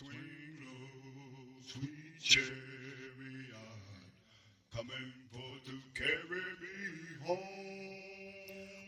Twinkle, sweet chariot, coming forth to carry me home.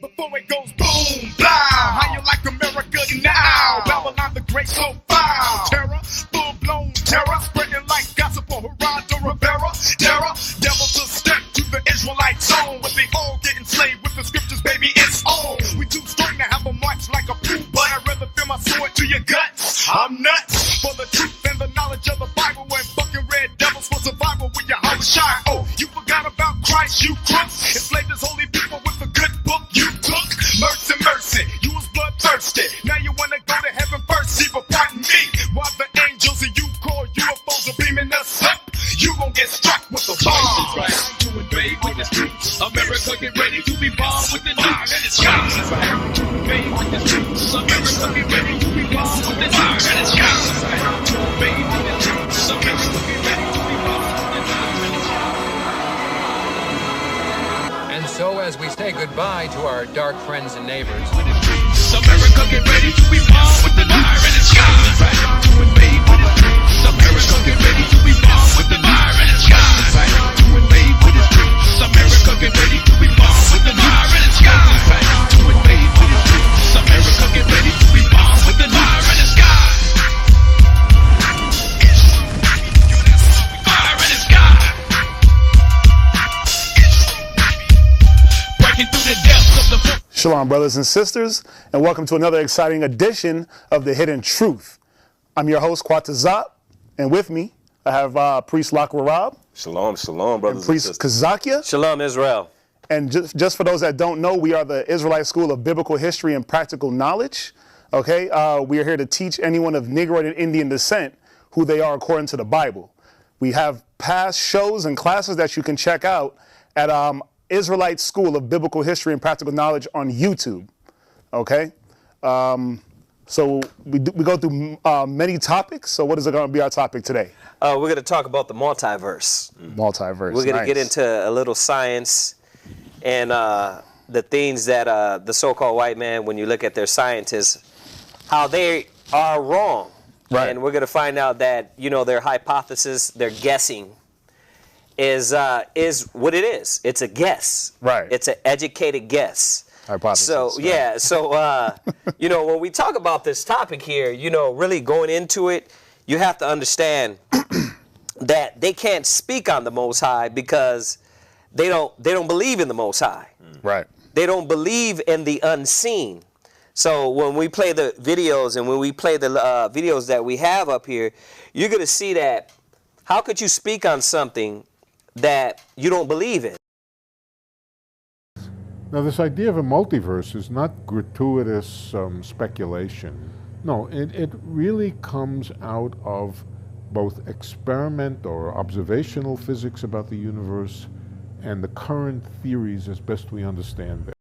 Before it goes boom, blah, how you like America now? Babylon the Great, so foul. Terror, full-blown terror, spreading like gossip for Gerardo Rivera. Terror, devil to step to the Israelite zone, but they all get enslaved with the scriptures, baby, it's on. We too strong to have a march like a pool, but I'd rather feel my sword to your guts. I'm nuts for the truth and the knowledge of the Bible, and fucking red devils for survival with your house shine. Oh, you forgot about Christ, you crooks. Enslaved his holy people with a good book you took. Mercy, mercy, you was bloodthirsty. Now you wanna go to heaven first, see, but pardon me. While the angels and you call UFOs are beaming us up, you gon' get struck with a bomb. Right, to invade with the streets. America get ready to be bombed with the nine and it's shot. To invade with the streets. America get ready to be bombed with the nine and it's shot. To invade with the streets. America get ready to be bombed with the nine and it's shot. And so as we say goodbye to our dark friends and neighbors, America get ready to be bombed with the nine and it's shot. To invade with the streets. America get ready to be bombed with the nine and it's shot. To invade with the streets. America get ready to be bombed with the nine and it's shot. To invade with the streets. America get ready to be bombed with the nine and it's shot. Fire in the sky. Breaking through the depths of the Shalom, brothers and sisters, and welcome to another exciting edition of The Hidden Truth. I'm your host, Quatazat, and with me, I have Priest Lakwarab. Shalom, shalom, brothers and Priest Kazakia. Shalom, Israel. And just for those that don't know, we are the Israelite School of Biblical History and Practical Knowledge. Okay, we are here to teach anyone of Negroid and Indian descent who they are according to the Bible. We have past shows and classes that you can check out at Israelite School of Biblical History and Practical Knowledge on YouTube. Okay, so we go through many topics. So what is it going to be our topic today? We're going to talk about the multiverse. Multiverse. We're going to get into a little science and the things that the so-called white man, when you look at their scientists, how they are wrong. Right. And we're going to find out that, you know, their hypothesis, their guessing, is what it is. It's a guess. Right. It's an educated guess. Hypothesis. So, right. yeah. So, you know, when we talk about this topic here, you know, really going into it, you have to understand that they can't speak on the Most High because they don't believe in the Most High. Right. They don't believe in the unseen. So when we play the videos and when we play the videos that we have up here, you're going to see that how could you speak on something that you don't believe in? Now, this idea of a multiverse is not gratuitous speculation. No, it really comes out of both experiment or observational physics about the universe and the current theories as best we understand them.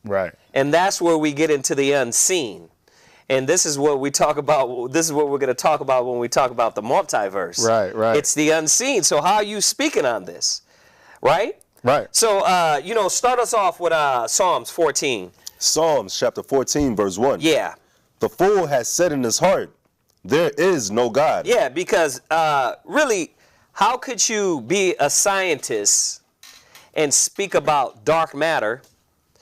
Right. And that's where we get into the unseen. And this is what we talk about. This is what we're going to talk about when we talk about the multiverse. Right, right. It's the unseen. So how are you speaking on this? Right? Right. So, you know, start us off with Psalms 14. Psalms chapter 14, verse 1. Yeah. The fool has said in his heart, there is no God. Yeah, because really, how could you be a scientist and speak about dark matter?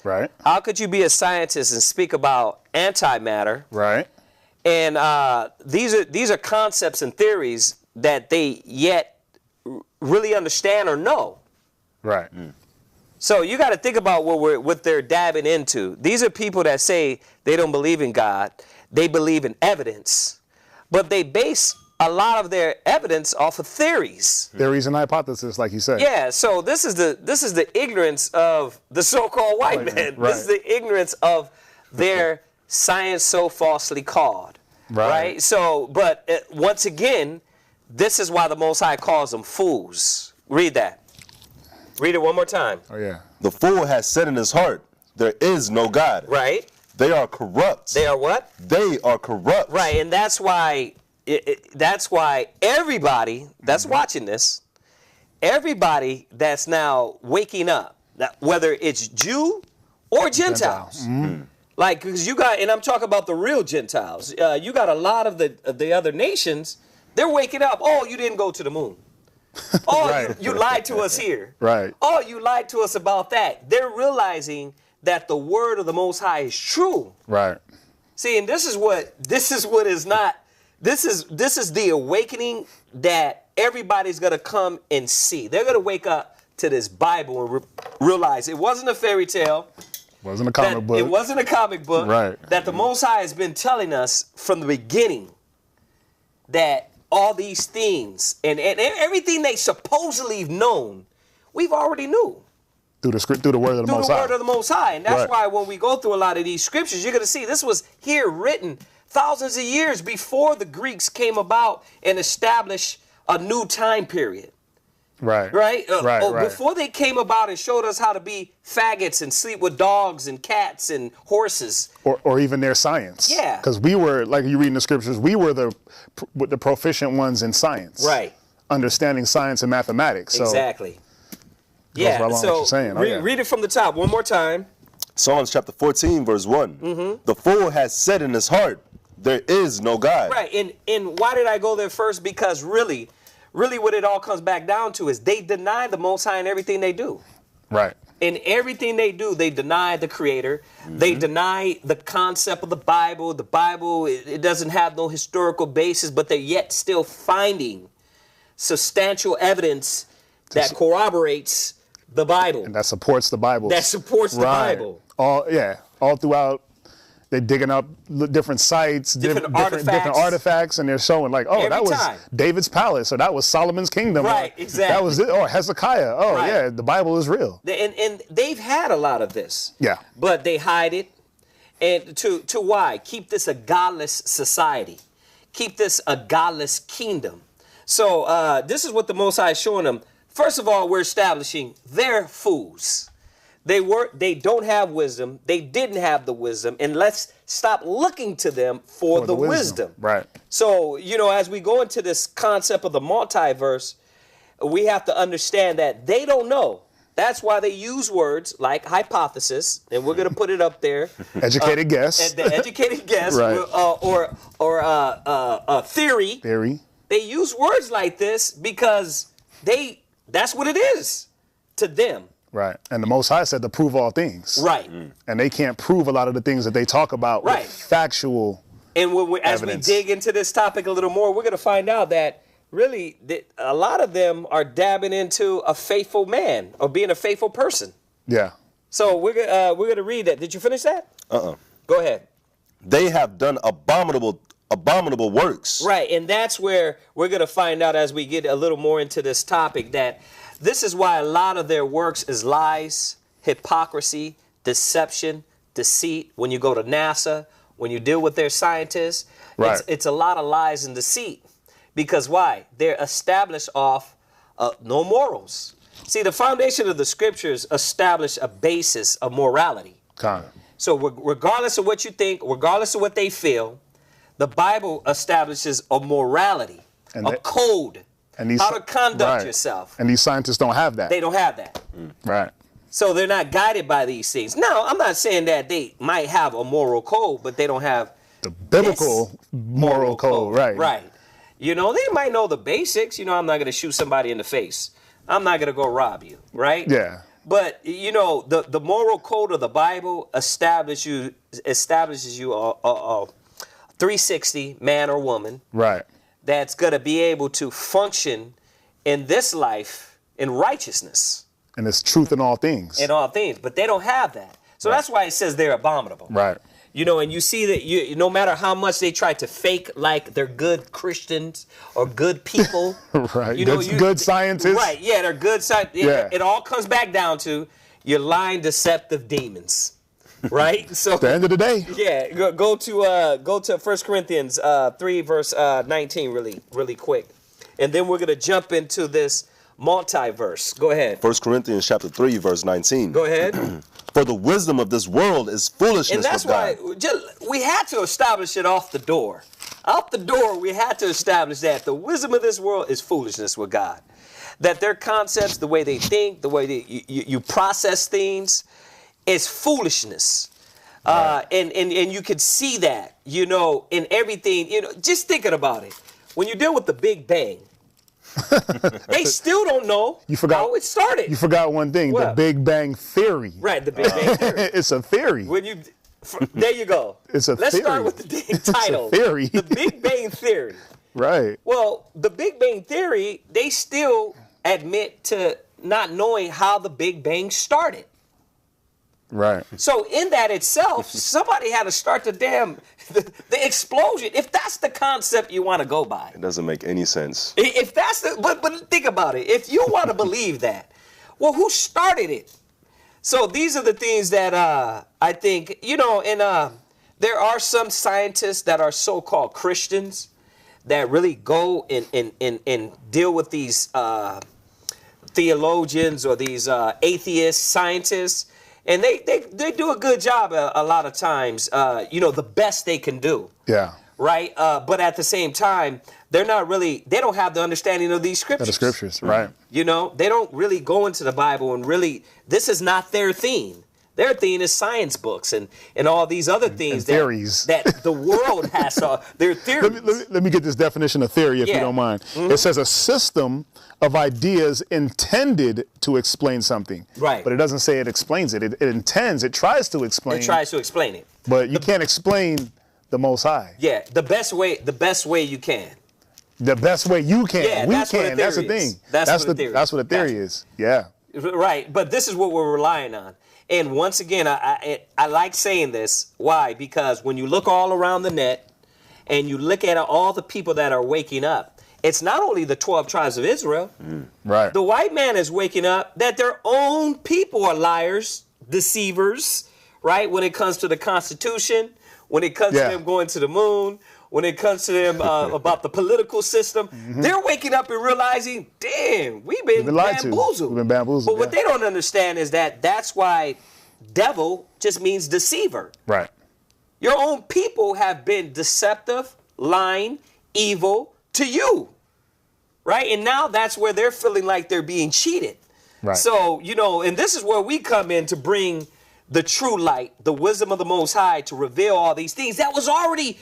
Right. How could you be a scientist and speak about antimatter? Right. And these are concepts and theories that they yet really understand or know. Right. So you got to think about what they're dabbing into. These are people that say they don't believe in God. They believe in evidence, but they base a lot of their evidence off of theories. Theories and hypotheses, like you said. Yeah. So this is the ignorance of the so-called white man. Right. This is the ignorance of their science so falsely called. Right. So, but once again, this is why the Most High calls them fools. Read that. Read it one more time. Oh, yeah. The fool has said in his heart, there is no God. Right. They are corrupt. They are what? They are corrupt. Right, and that's why everybody that's watching this, everybody that's now waking up, whether it's Jew or Gentiles, Like, because you got, and I'm talking about the real Gentiles. You got a lot of the other nations. They're waking up. Oh, you didn't go to the moon. Oh, Right. you lied to us here. Right. Oh, you lied to us about that. They're realizing that the word of the Most High is true. Right. See, and this is what is not. This is the awakening that everybody's gonna come and see. They're gonna wake up to this Bible and realize it wasn't a fairy tale. Wasn't a comic book. It wasn't a comic book. Right. That the Most High has been telling us from the beginning that all these things and everything they supposedly have known, we've already knew. Through the script, through the word of the Through Most the High. word of the Most High. And that's Right. why when we go through a lot of these scriptures, you're going to see this was here written thousands of years before the Greeks came about and established a new time period. Right. Right? Right. Before they came about and showed us how to be faggots and sleep with dogs and cats and horses. Or even their science. Yeah. Because we were, like you read in the scriptures, we were the proficient ones in science. Right. Understanding science and mathematics. So Exactly. goes right Yeah. along with what So you're saying. Oh, yeah. read it from the top one more time. Psalms chapter 14, verse 1. The fool has said in his heart, there is no God. Right. And why did I go there first? Because really what it all comes back down to is they deny the Most High in everything they do. Right. In everything they do, they deny the Creator. They deny the concept of the Bible. The Bible, it doesn't have no historical basis, but they're yet still finding substantial evidence that corroborates the Bible. And that supports the Bible. That supports the Bible. All throughout. They're digging up different sites, Different different artifacts, and they're showing like, oh, Every that was time. David's palace, or that was Solomon's kingdom. Right, or exactly. That was it. Or Hezekiah. Oh, Right. yeah, the Bible is real. And they've had a lot of this. Yeah. But they hide it. And to why? Keep this a godless society. Keep this a godless kingdom. So this is what the Most High is showing them. First of all, we're establishing they're fools. They don't have wisdom. They didn't have the wisdom. And let's stop looking to them for the wisdom. Right. So, as we go into this concept of the multiverse, we have to understand that they don't know. That's why they use words like hypothesis, and we're going to put it up there. Educated guess. The educated guess, Right. or theory. Theory. They use words like this because that's what it is to them. Right. And the Most High said to prove all things. Right. And they can't prove a lot of the things that they talk about Right. with factual And as we evidence. dig into this topic a little more, we're going to find out that really a lot of them are dabbing into a faithful man or being a faithful person. Yeah. So we're going to read that. Did you finish that? Go ahead. They have done abominable works. Right, and that's where we're going to find out as we get a little more into this topic that this is why a lot of their works is lies, hypocrisy, deception, deceit. When you go to NASA, when you deal with their scientists, Right. it's a lot of lies and deceit. Because why? They're established off no morals. See, the foundation of the scriptures establish a basis of morality. Kind of. So regardless of what you think, regardless of what they feel, the Bible establishes a morality, a code, how to conduct yourself. And these scientists don't have that. They don't have that. Right. So they're not guided by these things. Now, I'm not saying that they might have a moral code, but they don't have The biblical moral code. Right. Right. They might know the basics. I'm not going to shoot somebody in the face. I'm not going to go rob you. Right? Yeah. But, the moral code of the Bible establishes you a 360 man or woman. Right. That's going to be able to function in this life in righteousness. And it's truth in all things. In all things. But they don't have that. So that's why it says they're abominable. Right. And you see that no matter how much they try to fake like they're good Christians or good people. Right. Good scientists. Right. Yeah, they're good scientists. Yeah. It all comes back down to you're lying, deceptive demons. Right? So At the end of the day. yeah, go to 1 Corinthians 3 verse 19 really quick. And then we're going to jump into this multiverse. Go ahead. 1 Corinthians chapter 3 verse 19. Go ahead. For the wisdom of this world is foolishness And that's with God. why we had to establish it off the door. Out the door, we had to establish that the wisdom of this world is foolishness with God. That their concepts, the way they think, the way you process things, is foolishness. And you could see that, you know, in everything, you know, just thinking about it. When you deal with the Big Bang, they still don't know how it started. You forgot one thing, the Big Bang Theory. Right, the Big Bang Theory. It's a theory. There you go. It's a Let's theory. start with the title. It's a theory. The Big Bang Theory. Right. Well, the Big Bang Theory, they still admit to not knowing how the Big Bang started. Right. So in that itself, somebody had to start the explosion. If that's the concept you want to go by. It doesn't make any sense. If that's but think about it. If you want to believe that, well, who started it? So these are the things that I think, you know, and there are some scientists that are so-called Christians that really go and deal with these theologians or these atheist scientists. And they do a good job a lot of times, you know, the best they can do. Yeah. Right? But at the same time, they don't have the understanding of these scriptures. The scriptures, right. You know, they don't really go into the Bible and really, this is not their theme. Their theme is science books and all these other things that the world has, their theories. Let me get this definition of theory, if you don't mind. Mm-hmm. It says a system of ideas intended to explain something. Right. But it doesn't say it explains it. It tries to explain. It tries to explain it. But you can't explain the Most High. Yeah, the best way you can. The best way you can. Yeah, we that's can. What a That's the theory thing. is. That's what a theory is. Yeah. Right. But this is what we're relying on. And once again, I like saying this. Why? Because when you look all around the net and you look at all the people that are waking up, it's not only the 12 tribes of Israel. Right. The white man is waking up that their own people are liars, deceivers, right? When it comes to the Constitution, when it comes to them going to the moon, when it comes to them about the political system, they're waking up and realizing, damn, we've been bamboozled. We've been bamboozled. But what they don't understand is that's why devil just means deceiver. Right. Your own people have been deceptive, lying, evil to you. Right? And now that's where they're feeling like they're being cheated. Right. So, you know, and this is where we come in to bring the true light, the wisdom of the Most High, to reveal all these things that was already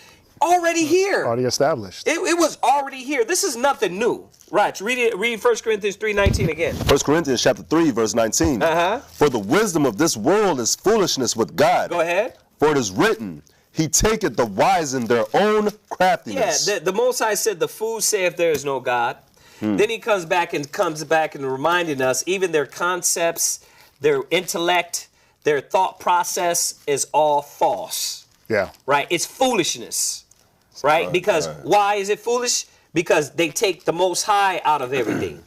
here. Already established. It was already here. This is nothing new. Right. Read 1 Corinthians 3:19 again. 1 Corinthians chapter 3, verse 19. For the wisdom of this world is foolishness with God. Go ahead. For it is written, He taketh the wise in their own craftiness. Yeah, the Most High said, the fool saith there is no God. Then he comes back and reminding us, even their concepts, their intellect, their thought process is all false. Yeah. Right? It's foolishness. Right? Because why is it foolish? Because they take the Most High out of everything.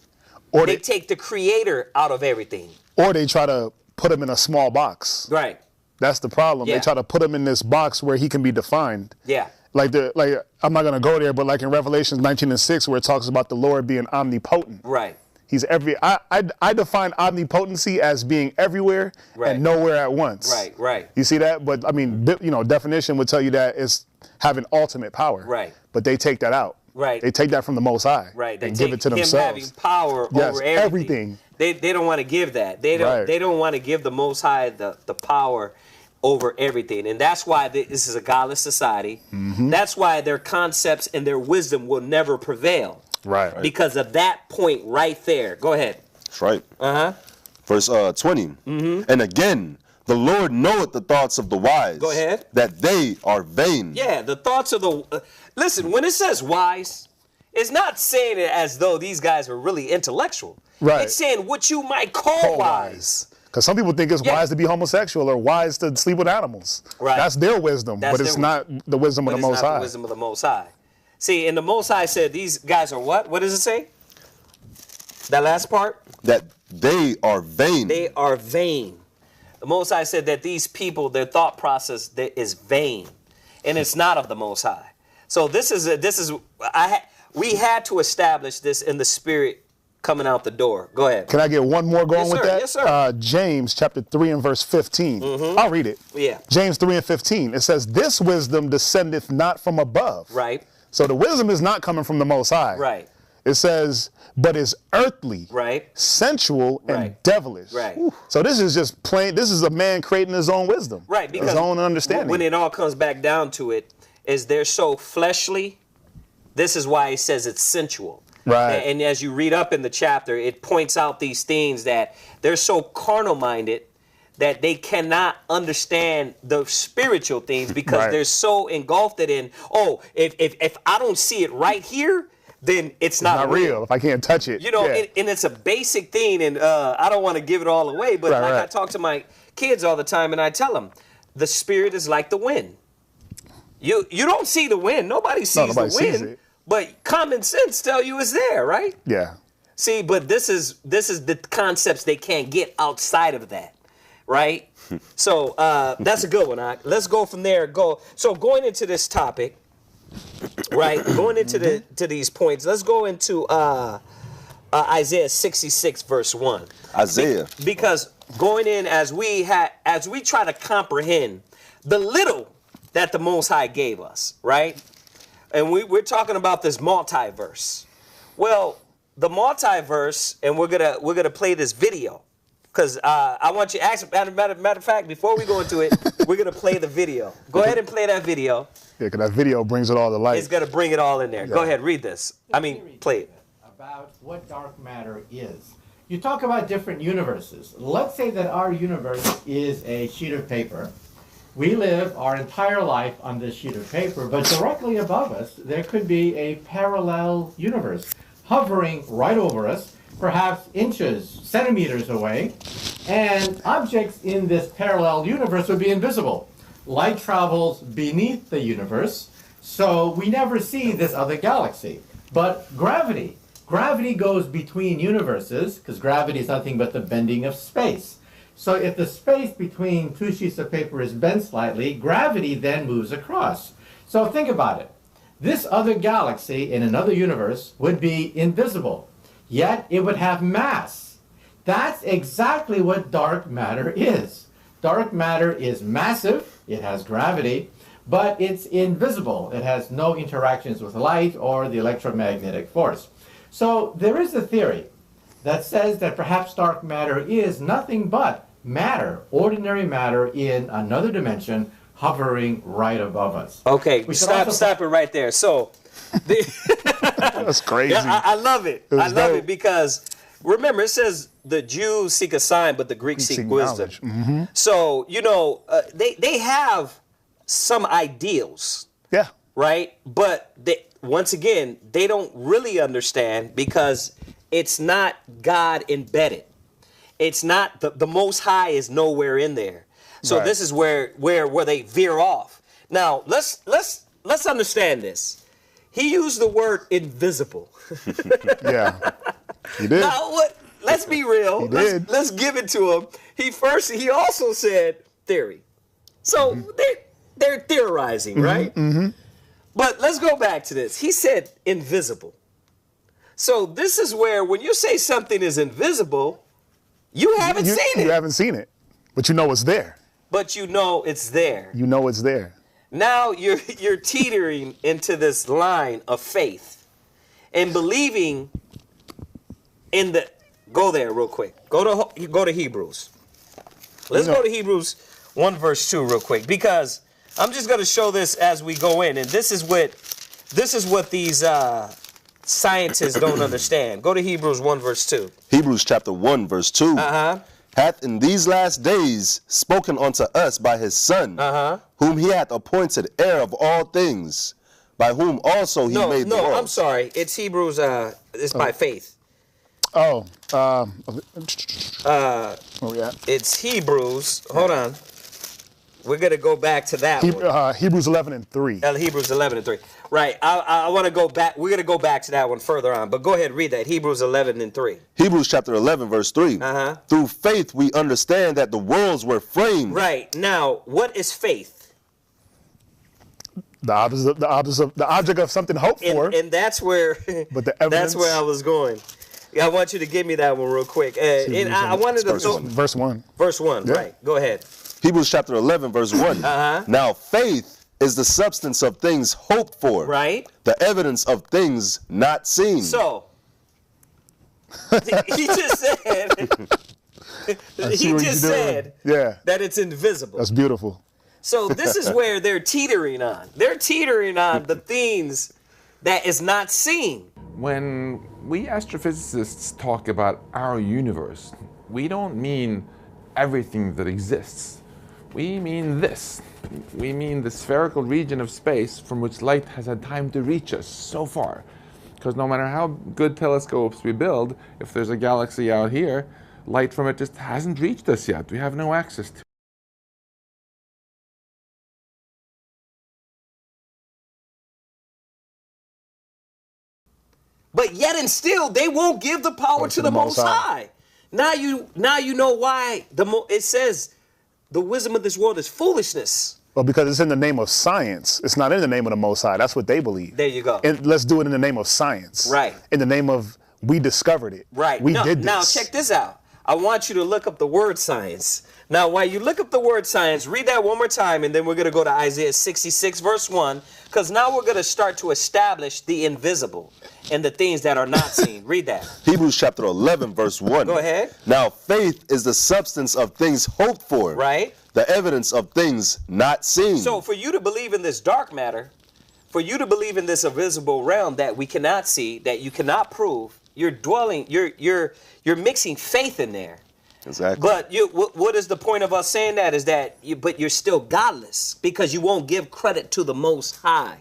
Or they take the Creator out of everything. Or they try to put him in a small box. Right. That's the problem. Yeah. They try to put him in this box where he can be defined. Yeah. Like I'm not gonna go there, but like in Revelation 19:6, where it talks about the Lord being omnipotent. Right. He's I define omnipotency as being everywhere and nowhere at once. Right. You see that? But I mean, definition would tell you that it's having ultimate power. Right. But they take that out. Right. They take that from the Most High. Right. They and take give it to him themselves. having power over everything. They don't want to give that. They don't want to give the Most High the power over everything. And that's why this is a godless society. That's why their concepts and their wisdom will never prevail. Right. Because of that point right there. Go ahead. That's right. Verse 20. And again, the Lord knoweth the thoughts of the wise. Go ahead. That they are vain. Yeah, the thoughts of the... listen, when it says wise, it's not saying it as though these guys are really intellectual. Right. It's saying what you might call wise. Because some people think it's wise to be homosexual or wise to sleep with animals. Right. That's their wisdom, but it's not the wisdom of the Most High. It's not the wisdom of the Most High. See, and the Most High said these guys are what? What does it say? That last part? That they are vain. They are vain. The Most High said that these people, their thought process is vain, and it's not of the Most High. So we had to establish this in the spirit coming out the door. Go ahead. Can I get one more going with that? Yes, sir. James chapter 3 and verse 15. I'll read it. Yeah. James 3 and 15. It says, this wisdom descendeth not from above. Right. So the wisdom is not coming from the Most High. Right. It says, but is earthly, Right. sensual, and Right. devilish. Right. So this is just plain, this is a man creating his own wisdom. Right, because his own understanding. when it all comes back down to it, is they're so fleshly. This is why he says it's sensual. Right. And as you read up in the chapter, it points out these things that they're so carnal-minded that they cannot understand the spiritual things because Right. they're so engulfed in, oh, if I don't see it right here, then it's not real if I can't touch it. You know, Yeah. and it's a basic thing, and I don't want to give it all away, but Right, like right. I talk to my kids all the time, and I tell them, the spirit is like the wind. You don't see the wind. Nobody sees nobody the wind, sees it. but common sense tell you it's there, right? Yeah. See, but this is the concepts they can't get outside of that, right? So that's a good one. Let's go from there. So going into this topic, right? Going into to these points, let's go into Isaiah 66 verse 1. Isaiah. Because going in as we try to comprehend the little that the Most High gave us, right? And we're talking about this multiverse. Well, the multiverse, and we're gonna play this video because I want you. Matter of fact, before we go into it, we're gonna play the video. Go ahead and play that video. Yeah, because that video brings it all to light. It's gonna bring it all in there. Go ahead, read this. Play it. About what dark matter is. You talk about different universes. Let's say that our universe is a sheet of paper. We live our entire life on this sheet of paper, but directly above us, there could be a parallel universe hovering right over us, perhaps inches, centimeters away, and objects in this parallel universe would be invisible. Light travels beneath the universe, so we never see this other galaxy. But gravity goes between universes, because gravity is nothing but the bending of space. So if the space between two sheets of paper is bent slightly, gravity then moves across. So think about it. This other galaxy in another universe would be invisible, yet it would have mass. That's exactly what dark matter is. Dark matter is massive, it has gravity, but it's invisible. It has no interactions with light or the electromagnetic force. So there is a theory that says that perhaps dark matter is nothing but matter, ordinary matter in another dimension, hovering right above us. Okay, We should stop also- it right there. So, That's crazy. yeah, I love it. It was I love dope. it because remember it says the Jews seek a sign, but the Greeks seek wisdom. knowledge. So they have some ideals, Yeah. right? But once again, they don't really understand because it's not God embedded. It's not the Most High is nowhere in there. So Right. this is where they veer off. Now let's understand this. He used the word invisible. Yeah. He did. Now what? Let's be real. He did. Let's give it to him. He also said theory. So they're theorizing, right? Mm-hmm. But let's go back to this. He said invisible. So this is where when you say something is invisible, you haven't seen You it, haven't seen it, but you know it's there. but you know it's there. You know it's there. Now you're teetering into this line of faith and believing in the. Go there real quick. Go to Hebrews. Let's go to Hebrews 1 verse 2 real quick because I'm just going to show this as we go in, and this is what these scientists don't understand. Go to Hebrews 1 verse 2. Hebrews chapter 1 verse 2. Uh-huh. Hath in these last days spoken unto us by his Son, whom he hath appointed heir of all things, by whom also he made the world. No, I'm sorry. It's Hebrews. It's by faith. Oh. Yeah. It's Hebrews. Hold on. We're gonna go back to that one. Hebrews 11 and 3. Hebrews 11 and 3. Right. I want to go back. We're gonna go back to that one further on. But go ahead, read that. Hebrews 11 and 3. Hebrews chapter 11 verse 3. Through faith we understand that the worlds were framed. Right. Now, what is faith? The object of something hoped for. And that's where. But the evidence. That's where I was going. I want you to give me that one real quick. And I wanted to verse 1. Verse 1. Yeah. Right. Go ahead. Hebrews chapter 11 verse 1. Now faith is the substance of things hoped for. Right. The evidence of things not seen. So He just said. He just said that it's invisible. That's beautiful. So this is where they're teetering on. They're teetering on the things that is not seen. When we astrophysicists talk about our universe, we don't mean everything that exists. We mean this. We mean the spherical region of space from which light has had time to reach us so far. Because no matter how good telescopes we build, if there's a galaxy out here, light from it just hasn't reached us yet. We have no access to it. But yet and still, they won't give the power to the Most High. Now you know why it says the wisdom of this world is foolishness. Well, because it's in the name of science. It's not in the name of the Most High. That's what they believe. There you go. And let's do it in the name of science. Right. In the name of we discovered it. Right. We did this. Now check this out. I want you to look up the word science. Now, while you look up the word science, read that one more time, and then we're going to go to Isaiah 66, verse 1, because now we're going to start to establish the invisible and the things that are not seen. Read that. Hebrews chapter 11, verse 1. Go ahead. Now, faith is the substance of things hoped for. Right. The evidence of things not seen. So for you to believe in this dark matter, for you to believe in this invisible realm that we cannot see, that you cannot prove, you're mixing faith in there. Exactly. But what is the point of us saying that is that but you're still godless because you won't give credit to the Most High.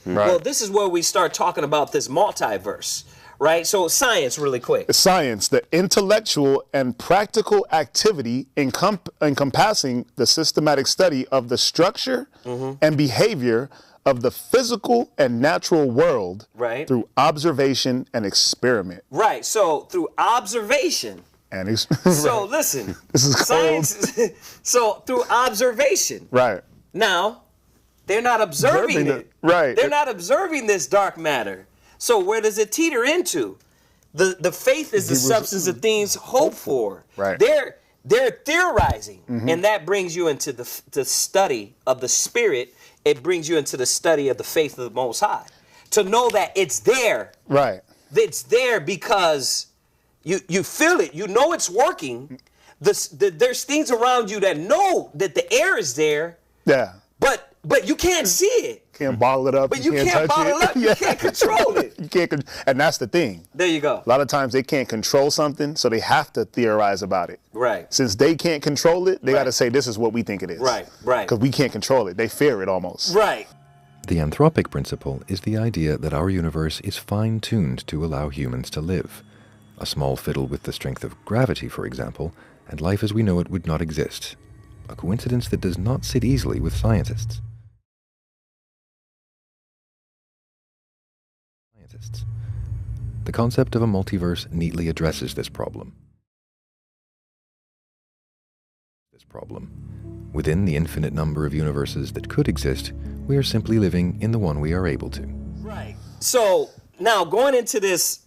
Right. Well, this is where we start talking about this multiverse, right? So science really quick. Science, the intellectual and practical activity encompassing the systematic study of the structure and behavior of the physical and natural world through observation and experiment. Right. So through observation. So listen, this is science. So through observation, right? Now, they're not observing it. Right. They're not observing this dark matter. So where does it teeter into? The faith is the substance of things hoped for. Right. They're theorizing, and that brings you into the study of the Spirit. It brings you into the study of the faith of the Most High, to know that it's there. Right. It's there because. You feel it. You know it's working. There's things around you that know that the air is there. Yeah. But you can't see it. Can't bottle it up. But you can't bottle it up. You can't control it. You can't. And that's the thing. There you go. A lot of times they can't control something, so they have to theorize about it. Right. Since they can't control it, they got to say this is what we think it is. Right. Right. Because we can't control it. They fear it almost. Right. The anthropic principle is the idea that our universe is fine-tuned to allow humans to live. A small fiddle with the strength of gravity, for example, and life as we know it would not exist. A coincidence that does not sit easily with scientists. The concept of a multiverse neatly addresses this problem. Within the infinite number of universes that could exist, we are simply living in the one we are able to. Right. So now going into this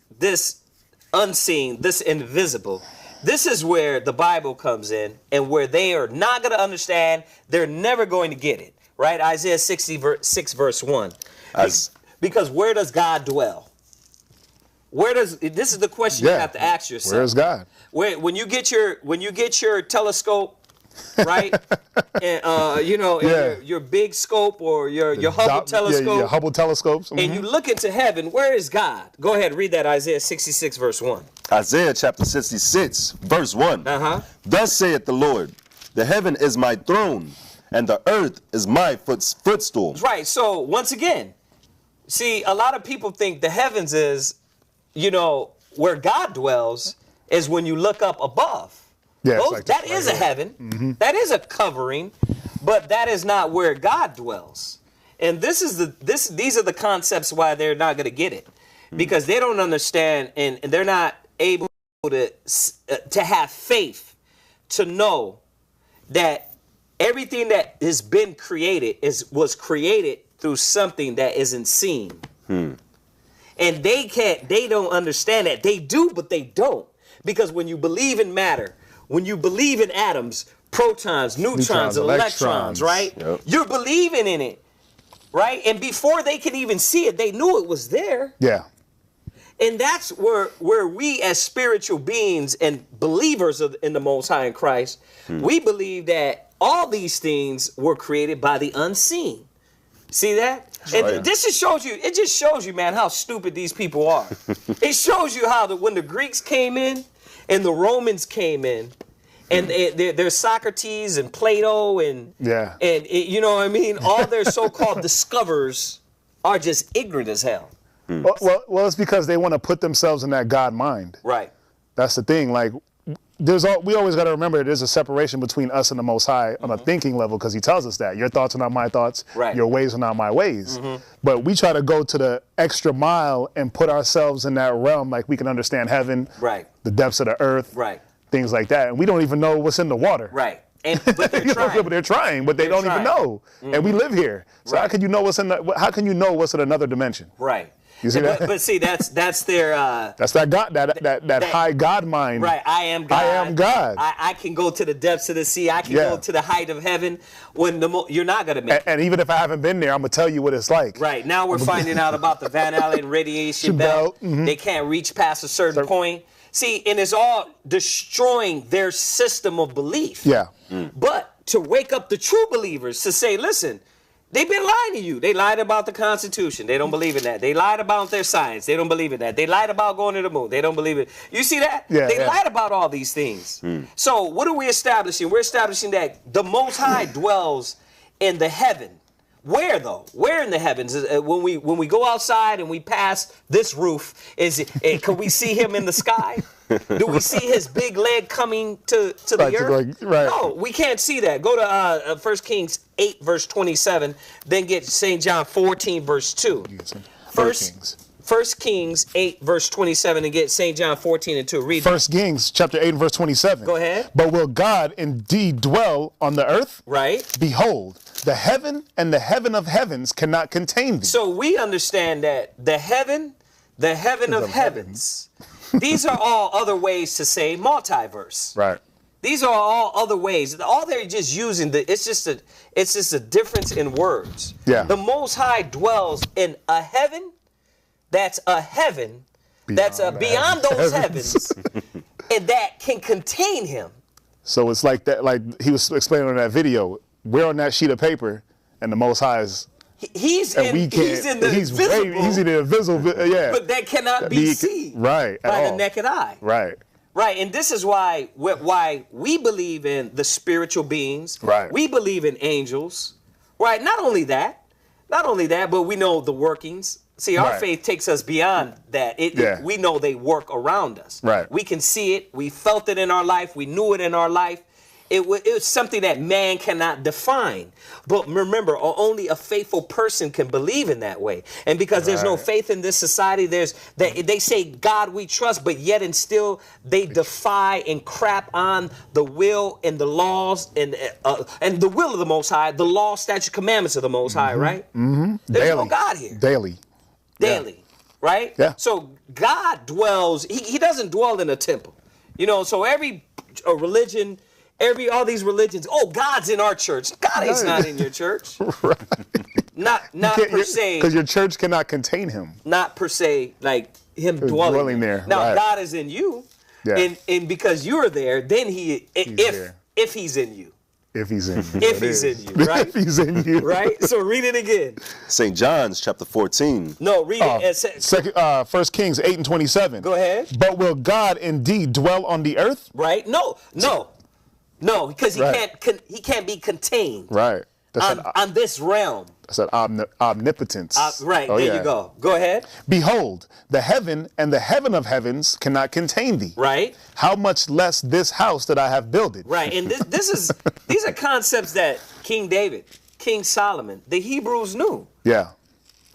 unseen, this invisible, this is where the Bible comes in and where they are not going to understand. They're never going to get it. Right? Isaiah 66 verse 1. Because where does God dwell? This is the question you have to ask yourself. Where is God? When you get your telescope, right? And your big scope or your Hubble telescope. Yeah, your Hubble telescopes. And you look into heaven, where is God? Go ahead, read that Isaiah 66 verse 1. Isaiah chapter 66 verse 1. Thus saith the Lord, the heaven is my throne, and the earth is my footstool. Right. So once again, see, a lot of people think the heavens is, where God dwells is when you look up above. Yeah, that is a heaven. That is a covering, but that is not where God dwells. And these are the concepts why they're not going to get it, because they don't understand and they're not able to have faith to know that everything that has been created was created through something that isn't seen. And they don't understand that. They do, but they don't. Because when you believe in matter, when you believe in atoms, protons, neutrons, electrons, right? Yep. You're believing in it, right? And before they could even see it, they knew it was there. Yeah. And that's where we as spiritual beings and believers in the Most High in Christ, we believe that all these things were created by the unseen. See that? And this just shows you, it just shows you, man, how stupid these people are. It shows you how when the Greeks came in and the Romans came in, and there's Socrates and Plato and you know what I mean? All their so-called discoverers are just ignorant as hell. Well, it's because they want to put themselves in that God mind. Right. That's the thing. Like, we always got to remember there's a separation between us and the Most High on a thinking level, because he tells us that your thoughts are not my thoughts, your ways are not my ways. But we try to go to the extra mile and put ourselves in that realm, like we can understand heaven, the depths of the earth, things like that, and we don't even know what's in the water. But they're trying. But they're trying, but they don't even know. And we live here, so how can you know what's in how can you know what's in another dimension? You see that? But see, that's their that's that God, that high God mind. Right, I am God. I am God. I can go to the depths of the sea. I can go to the height of heaven. When you're not gonna make. And even if I haven't been there, I'm gonna tell you what it's like. Right now, we're finding out about the Van Allen radiation belt. They can't reach past a certain point. See, and it's all destroying their system of belief. But to wake up the true believers to say, listen. They've been lying to you. They lied about the Constitution. They don't believe in that. They lied about their science. They don't believe in that. They lied about going to the moon. They don't believe it. You see that? They lied about all these things. So what are we establishing? We're establishing that the Most High dwells in the heaven. Where though? Where in the heavens? When we go outside and we pass this roof, can we see him in the sky? Do we see his big leg coming to the earth? No, we can't see that. Go to 1 Kings 8, verse 27, then get St. John 14, verse 2. First Kings 8, verse 27, and get St. John 14 and 2. Read 1 Kings chapter 8 and verse 27. Go ahead. But will God indeed dwell on the earth? Behold, the heaven and the heaven of heavens cannot contain thee. So we understand that the heaven of heavens, these are all other ways to say multiverse. These are all other ways. All they're just using, it's just a difference in words. The Most High dwells in a heaven that's a heaven that's beyond those heavens and that can contain him. So it's like that, like he was explaining on that video. We're on that sheet of paper, and the Most High is. He's in the invisible. But that cannot be seen. By the naked eye. Right, and this is why we believe in the spiritual beings. We believe in angels. Not only that, but we know the workings. See, our faith takes us beyond that. We know they work around us. We can see it. We felt it in our life. We knew it in our life. It was something that man cannot define. But remember, only a faithful person can believe in that way. And because there's no faith in this society, they say, God we trust, but yet and still they defy and crap on the will and the laws and the will of the Most High, the law, statute, commandments of the Most High, right? There's no God here. Daily, right? So God dwells, he doesn't dwell in a temple. So every religion, all these religions, God's in our church. God is not in your church. Not per se. Because your church cannot contain him. Not per se, like him dwelling there. Now, God is in you. And because you're there, then if he's in you. If he's in you. If he's in you, right? If he's in you. Right? So read it again. St. John's chapter 14. No, read it. 1 Kings 8 and 27. Go ahead. But will God indeed dwell on the earth? Right? No, because he can't be contained. On this realm. That's an omnipotence. There you go. Go ahead. Behold, the heaven and the heaven of heavens cannot contain thee. How much less this house that I have builded. And these are concepts that King David, King Solomon, the Hebrews knew.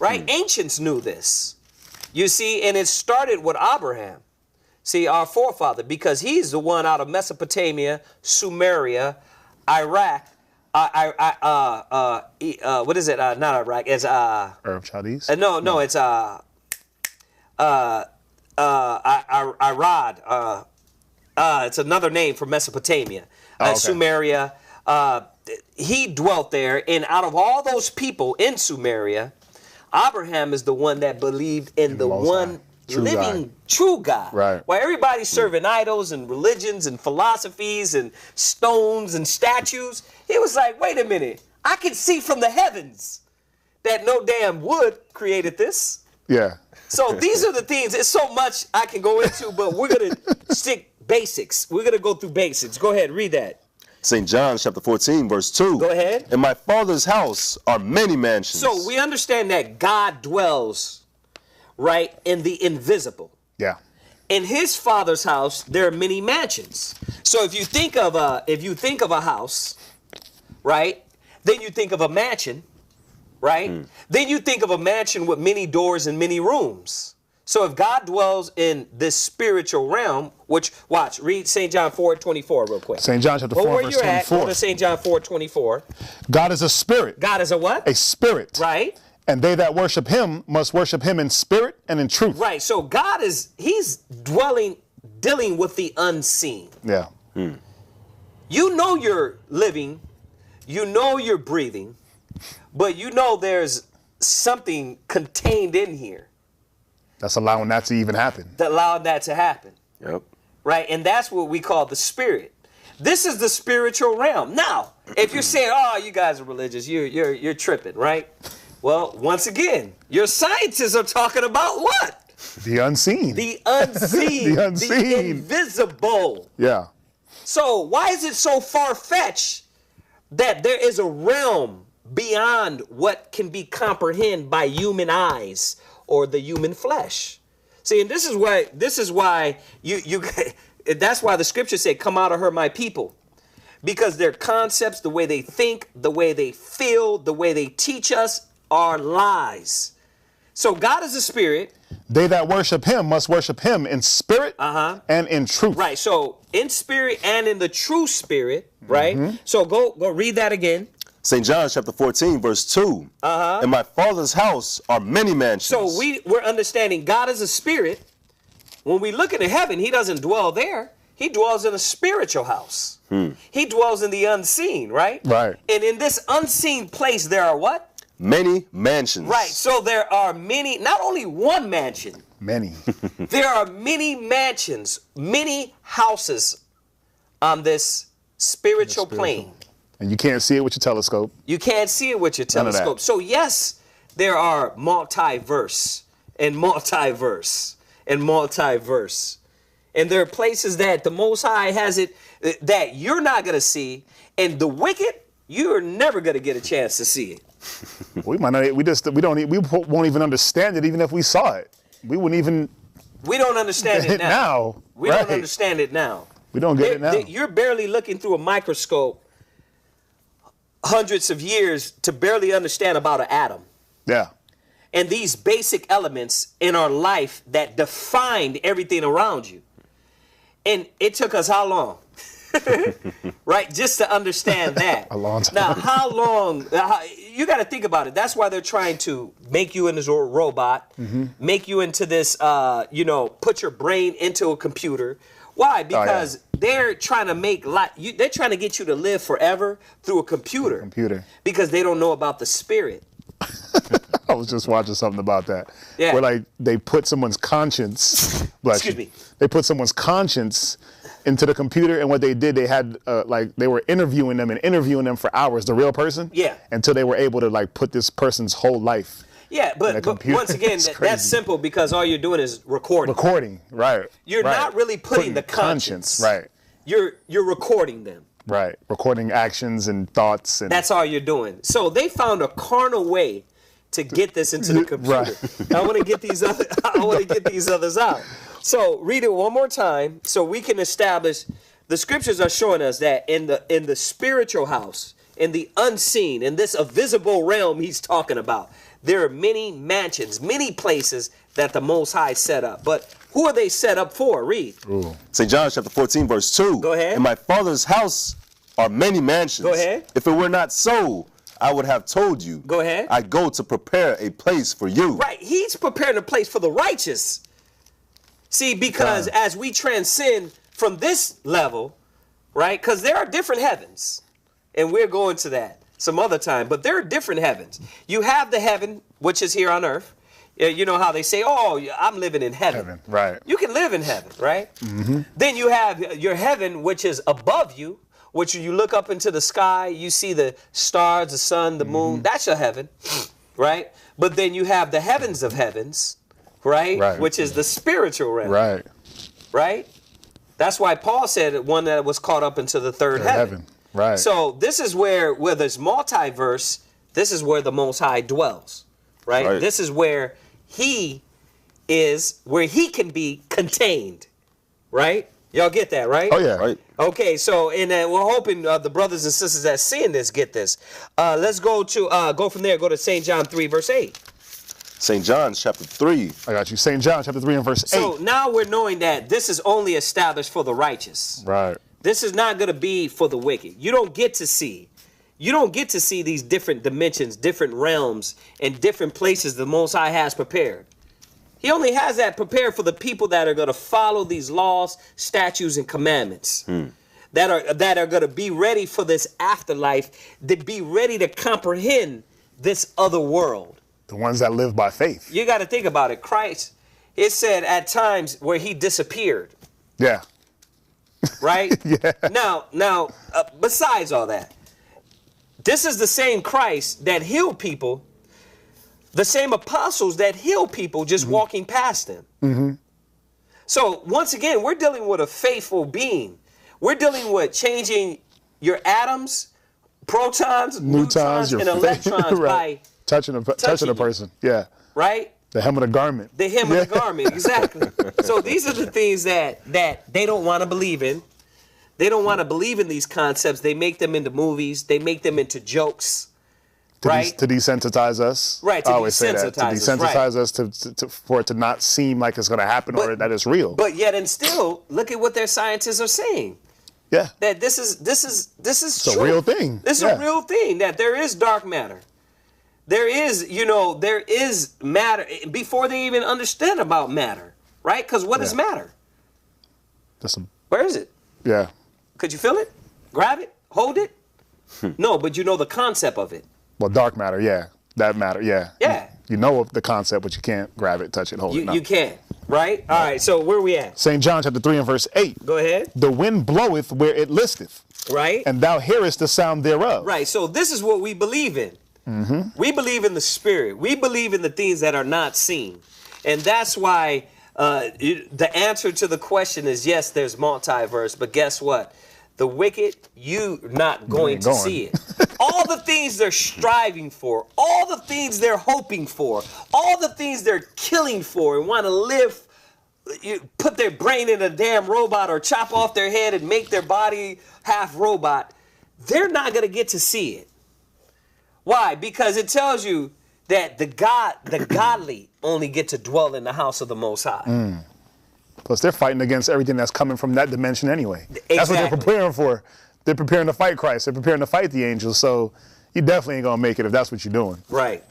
Ancients knew this. You see, and it started with Abraham. See, our forefather, because he's the one out of Mesopotamia, Sumeria, Iraq. What is it? Not Iraq. It's Arab Chaldees. No, it's Irad. It's another name for Mesopotamia. Sumeria. He dwelt there, and out of all those people in Sumeria, Abraham is the one that believed in the one true God. Right. While everybody's serving idols and religions and philosophies and stones and statues, he was like, wait a minute, I can see from the heavens that no damn wood created this. Yeah. So these are the things, it's so much I can go into, but we're going to stick basics. We're going to go through basics. Go ahead, read that. St. John chapter 14, verse 2. Go ahead. In my Father's house are many mansions. So we understand that God dwells, right, in the invisible. Yeah. In his Father's house, there are many mansions. So if you think of a house, right, then you think of a mansion, right? Then you think of a mansion with many doors and many rooms. So if God dwells in this spiritual realm, which, watch, read St. John 4:24 real quick. St. John chapter 4, where verse you're at, 24. go to St. John 4:24. God is a spirit. God is a what? A spirit. Right. And they that worship him must worship him in spirit and in truth. Right. So God he's dealing with the unseen. Yeah. You know you're living, you know you're breathing, but you know there's something contained in here. That's allowing that to even happen. That allowed that to happen. Yep. Right? And that's what we call the spirit. This is the spiritual realm. Now, if you're saying, oh, you guys are religious, you're tripping, right? Well, once again, your scientists are talking about what? The unseen. The unseen. The unseen. The invisible. Yeah. So why is it so far-fetched that there is a realm beyond what can be comprehended by human eyes or the human flesh? See, and this is why you that's why the scripture said, come out of her, my people. Because their concepts, the way they think, the way they feel, the way they teach us are lies. So God is a spirit. They that worship him must worship him in spirit and in truth. Right. So in spirit and in the true spirit, right? So go read that again. St. John chapter 14, verse 2. In my Father's house are many mansions. So we're understanding God is a spirit. When we look into heaven, he doesn't dwell there. He dwells in a spiritual house. He dwells in the unseen, right? Right. And in this unseen place, there are what? Many mansions. Right. So there are many, not only one mansion. Many. There are many mansions, many houses on this spiritual plane. And you can't see it with your telescope. You can't see it with your telescope. So yes, there are multiverse and multiverse and multiverse. And there are places that the Most High has it that you're not going to see. And the wicked, you're never going to get a chance to see it. We might not. We won't even understand it, even if we saw it. We wouldn't even. We don't understand it now. We don't understand it now. We don't get it now. You're barely looking through a microscope hundreds of years to barely understand about an atom. Yeah. And these basic elements in our life that defined everything around you. And it took us how long? Right? Just to understand that. A long time. Now, how long? You got to think about it. That's why they're trying to make you into a robot, make you into this, put your brain into a computer. Why? Because they're trying to they're trying to get you to live forever through a computer. Because they don't know about the spirit. I was just watching something about that. Yeah. Where they put someone's conscience. Excuse me. They put someone's conscience into the computer, and what they did, they had they were interviewing them for hours, the real person. Yeah. Until they were able to put this person's whole life. Yeah, but once again, that's simple because all you're doing is recording. Recording, right. You're not really putting the conscience. Right. You're recording them. Right. Recording actions and thoughts. And that's all you're doing. So they found a carnal way to get this into the computer. Right. I want to get these others out. So read it one more time so we can establish the scriptures are showing us that in the spiritual house, in the unseen, in this invisible realm he's talking about, there are many mansions, many places that the Most High set up. But who are they set up for? Read. St. John chapter 14, verse 2. Go ahead. In my Father's house are many mansions. Go ahead. If it were not so, I would have told you. Go ahead. I go to prepare a place for you. Right. He's preparing a place for the righteous. See, because as we transcend from this level, right, because there are different heavens, and we're going to that some other time, but there are different heavens. You have the heaven, which is here on earth. You know how they say, oh, I'm living in heaven. Right. You can live in heaven, right? Then you have your heaven, which is above you, which you look up into the sky, you see the stars, the sun, the moon. That's your heaven, right? But then you have the heavens of heavens, right? Which is the spiritual realm. Right? That's why Paul said one that was caught up into the third heaven. Right. So this is where there's multiverse, this is where the Most High dwells, right? This is where he can be contained, right? Y'all get that, right? Oh, yeah. Right. Okay, so we're hoping the brothers and sisters that seeing this get this. Let's go from there, go to St. John 3, verse 8. St. John chapter 3. I got you. St. John chapter 3 and verse 8. So now we're knowing that this is only established for the righteous. Right. This is not going to be for the wicked. You don't get to see these different dimensions, different realms, and different places the Most High has prepared. He only has that prepared for the people that are going to follow these laws, statutes, and commandments. That are going to be ready for this afterlife, to be ready to comprehend this other world. The ones that live by faith. You got to think about it. Christ, it said at times where he disappeared. Yeah. Right? Yeah. Now, besides all that, this is the same Christ that healed people, the same apostles that healed people just walking past them. So once again, we're dealing with a faithful being. We're dealing with changing your atoms, protons, neutrons, and electrons by touching a person. Yeah. Right? The hem of the garment. The hem of the garment, exactly. So these are the things that they don't want to believe in. They don't want to believe in these concepts. They make them into movies. They make them into jokes. To desensitize us. Right, to I always say that. To desensitize us, for it to not seem like it's going to happen or that it's real. But yet and still, look at what their scientists are saying. Yeah. That this is it's true. A real thing. This is a real thing, that there is dark matter. There is matter before they even understand about matter, right? Because what is matter? Where is it? Yeah. Could you feel it? Grab it? Hold it? No, but you know the concept of it. Well, dark matter, yeah. That matter, yeah. Yeah. You know of the concept, but you can't grab it, touch it, hold it. No. You can't, right? All right, so where are we at? St. John chapter 3 and verse 8. Go ahead. The wind bloweth where it listeth. Right. And thou hearest the sound thereof. Right, so this is what we believe in. We believe in the spirit. We believe in the things that are not seen. And that's why the answer to the question is yes, there's multiverse, but guess what? The wicked, you're not going to see it. All the things they're striving for, all the things they're hoping for, all the things they're killing for and want to live, put their brain in a damn robot or chop off their head and make their body half robot, they're not going to get to see it. Why? Because it tells you that the godly only get to dwell in the house of the Most High. Plus, they're fighting against everything that's coming from that dimension anyway. Exactly. That's what they're preparing for. They're preparing to fight Christ. They're preparing to fight the angels. So you definitely ain't going to make it if that's what you're doing. Right.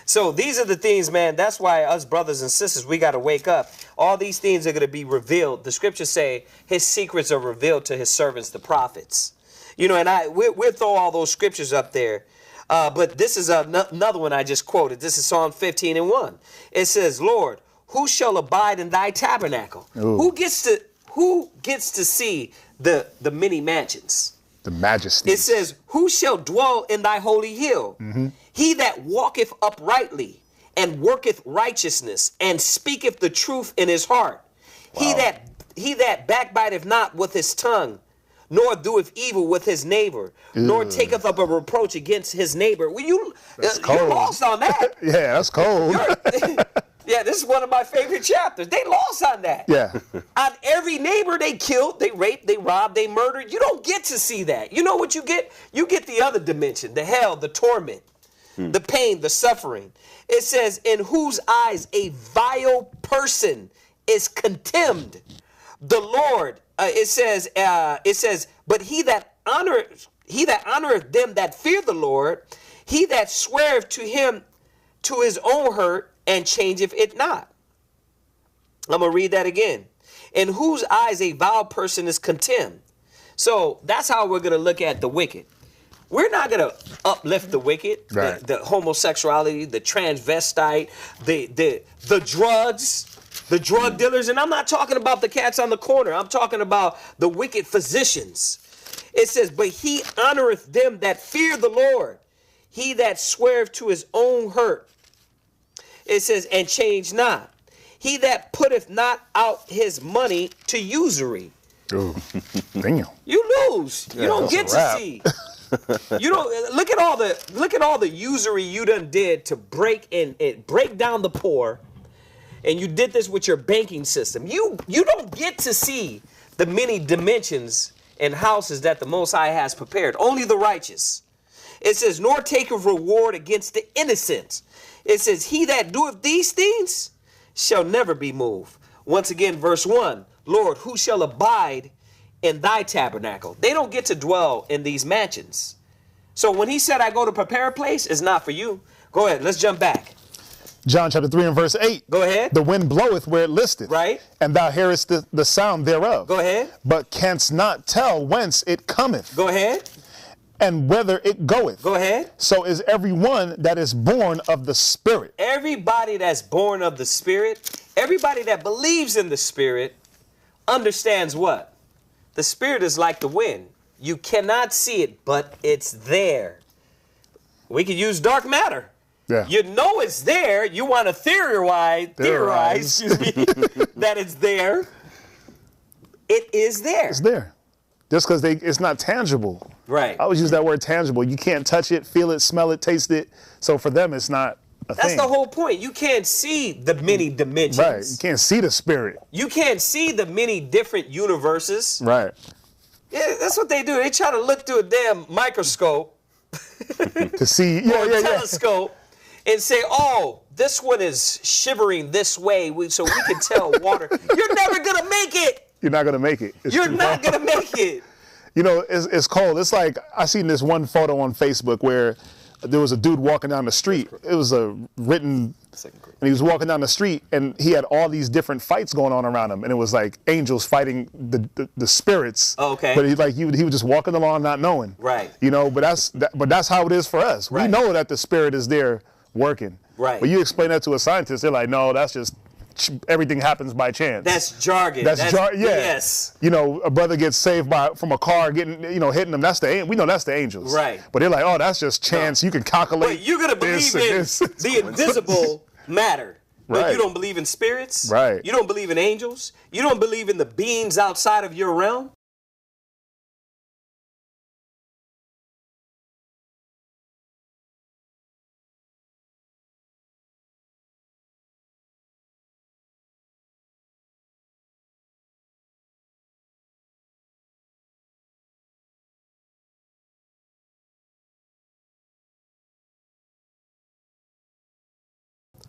So these are the things, man. That's why us brothers and sisters, we got to wake up. All these things are going to be revealed. The scriptures say his secrets are revealed to his servants, the prophets. And we'll throw all those scriptures up there. But this is another one I just quoted. This is Psalm 15 and 1. It says, Lord, who shall abide in thy tabernacle? Who gets to see the many mansions? The majesty. It says, who shall dwell in thy holy hill? He that walketh uprightly and worketh righteousness and speaketh the truth in his heart. Wow. He that backbiteth not with his tongue, nor doeth evil with his neighbor, nor taketh up a reproach against his neighbor. Well, you're lost on that. Yeah, that's cold. Yeah, this is one of my favorite chapters. They lost on that. Yeah. On every neighbor they killed, they raped, they robbed, they murdered. You don't get to see that. You know what you get? You get the other dimension, the hell, the torment, the pain, the suffering. It says, in whose eyes a vile person is contemned. The Lord, it says, but he that honoreth them that fear the Lord, he that sweareth to him to his own hurt and changeth it not. I'm going to read that again. In whose eyes a vile person is contemned. So that's how we're going to look at the wicked. We're not going to uplift the wicked, Right. the homosexuality, the transvestite, the drugs, the drug dealers. And I'm not talking about the cats on the corner. I'm talking about the wicked physicians. It says, but he honoreth them that fear the Lord, he that sweareth to his own hurt. It says, and change not. He that putteth not out his money to usury. Ooh, damn. You lose. You don't get to see. You don't look at all the usury you done did to break down the poor, and you did this with your banking system. You don't get to see the many dimensions and houses that the Most High has prepared. Only the righteous. It says, nor take of reward against the innocent. It says, he that doeth these things shall never be moved. Once again, verse 1, Lord, who shall abide in thy tabernacle? They don't get to dwell in these mansions. So when he said, I go to prepare a place, it's not for you. Go ahead, let's jump back. John chapter 3 and verse 8. Go ahead. The wind bloweth where it listeth. Right. And thou hearest the sound thereof. Go ahead. But canst not tell whence it cometh. Go ahead. And whither it goeth. Go ahead. So is every one that is born of the Spirit. Everybody that's born of the Spirit, everybody that believes in the Spirit, understands what? The Spirit is like the wind. You cannot see it, but it's there. We could use dark matter. Yeah. You know it's there. You want to theorize excuse me, that it's there. It is there. It's there. Just because it's not tangible. Right. I always use that word tangible. You can't touch it, feel it, smell it, taste it. So for them, it's not a thing. That's the whole point. You can't see the many dimensions. Right. You can't see the Spirit. You can't see the many different universes. Right. Yeah, that's what they do. They try to look through a damn microscope To see. or a telescope and say, oh, this one is shivering this way so we can tell water. You're never going to make it. You're not going to make it. It's You're too not hard. going to make it. You know, it's cold. It's like, I seen this one photo on Facebook where there was a dude walking down the street. It was and he was walking down the street and he had all these different fights going on around him. And it was like angels fighting the spirits. Oh, okay. But he was just walking along not knowing. Right. You know, but that's how it is for us. Right. We know that the Spirit is there working. Right. But you explain that to a scientist, they're like, no, that's just everything happens by chance. That's jargon. That's jargon. Yeah. Yes. You know, a brother gets saved from a car hitting him. We know that's the angels. Right. But they're like, oh, that's just chance. No. You can calculate. But you're gonna believe in the invisible matter. But Right. you don't believe in spirits. Right. You don't believe in angels. You don't believe in the beings outside of your realm.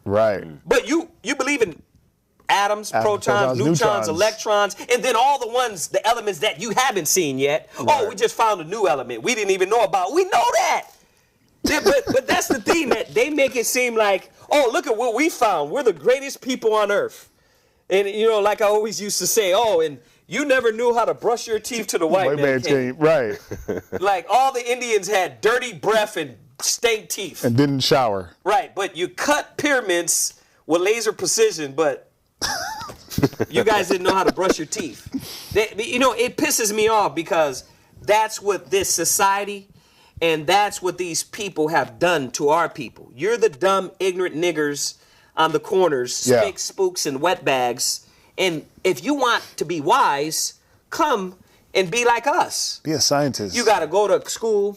Right. But you believe in atoms, protons, neutrons, electrons, and then all the elements that you haven't seen yet. Right. Oh, we just found a new element we didn't even know about. We know that. Yeah, but that's the thing, that they make it seem like, oh, look at what we found. We're the greatest people on earth. And, you know, like I always used to say, oh, and you never knew how to brush your teeth to the white man came. Right. Like all the Indians had dirty breath and stank teeth. And didn't shower. Right, but you cut pyramids with laser precision, but you guys didn't know how to brush your teeth. You know, it pisses me off because that's what this society and that's what these people have done to our people. You're the dumb, ignorant niggers on the corners, spicks, spooks, and wetbags. And if you want to be wise, come and be like us. Be a scientist. You got to go to school.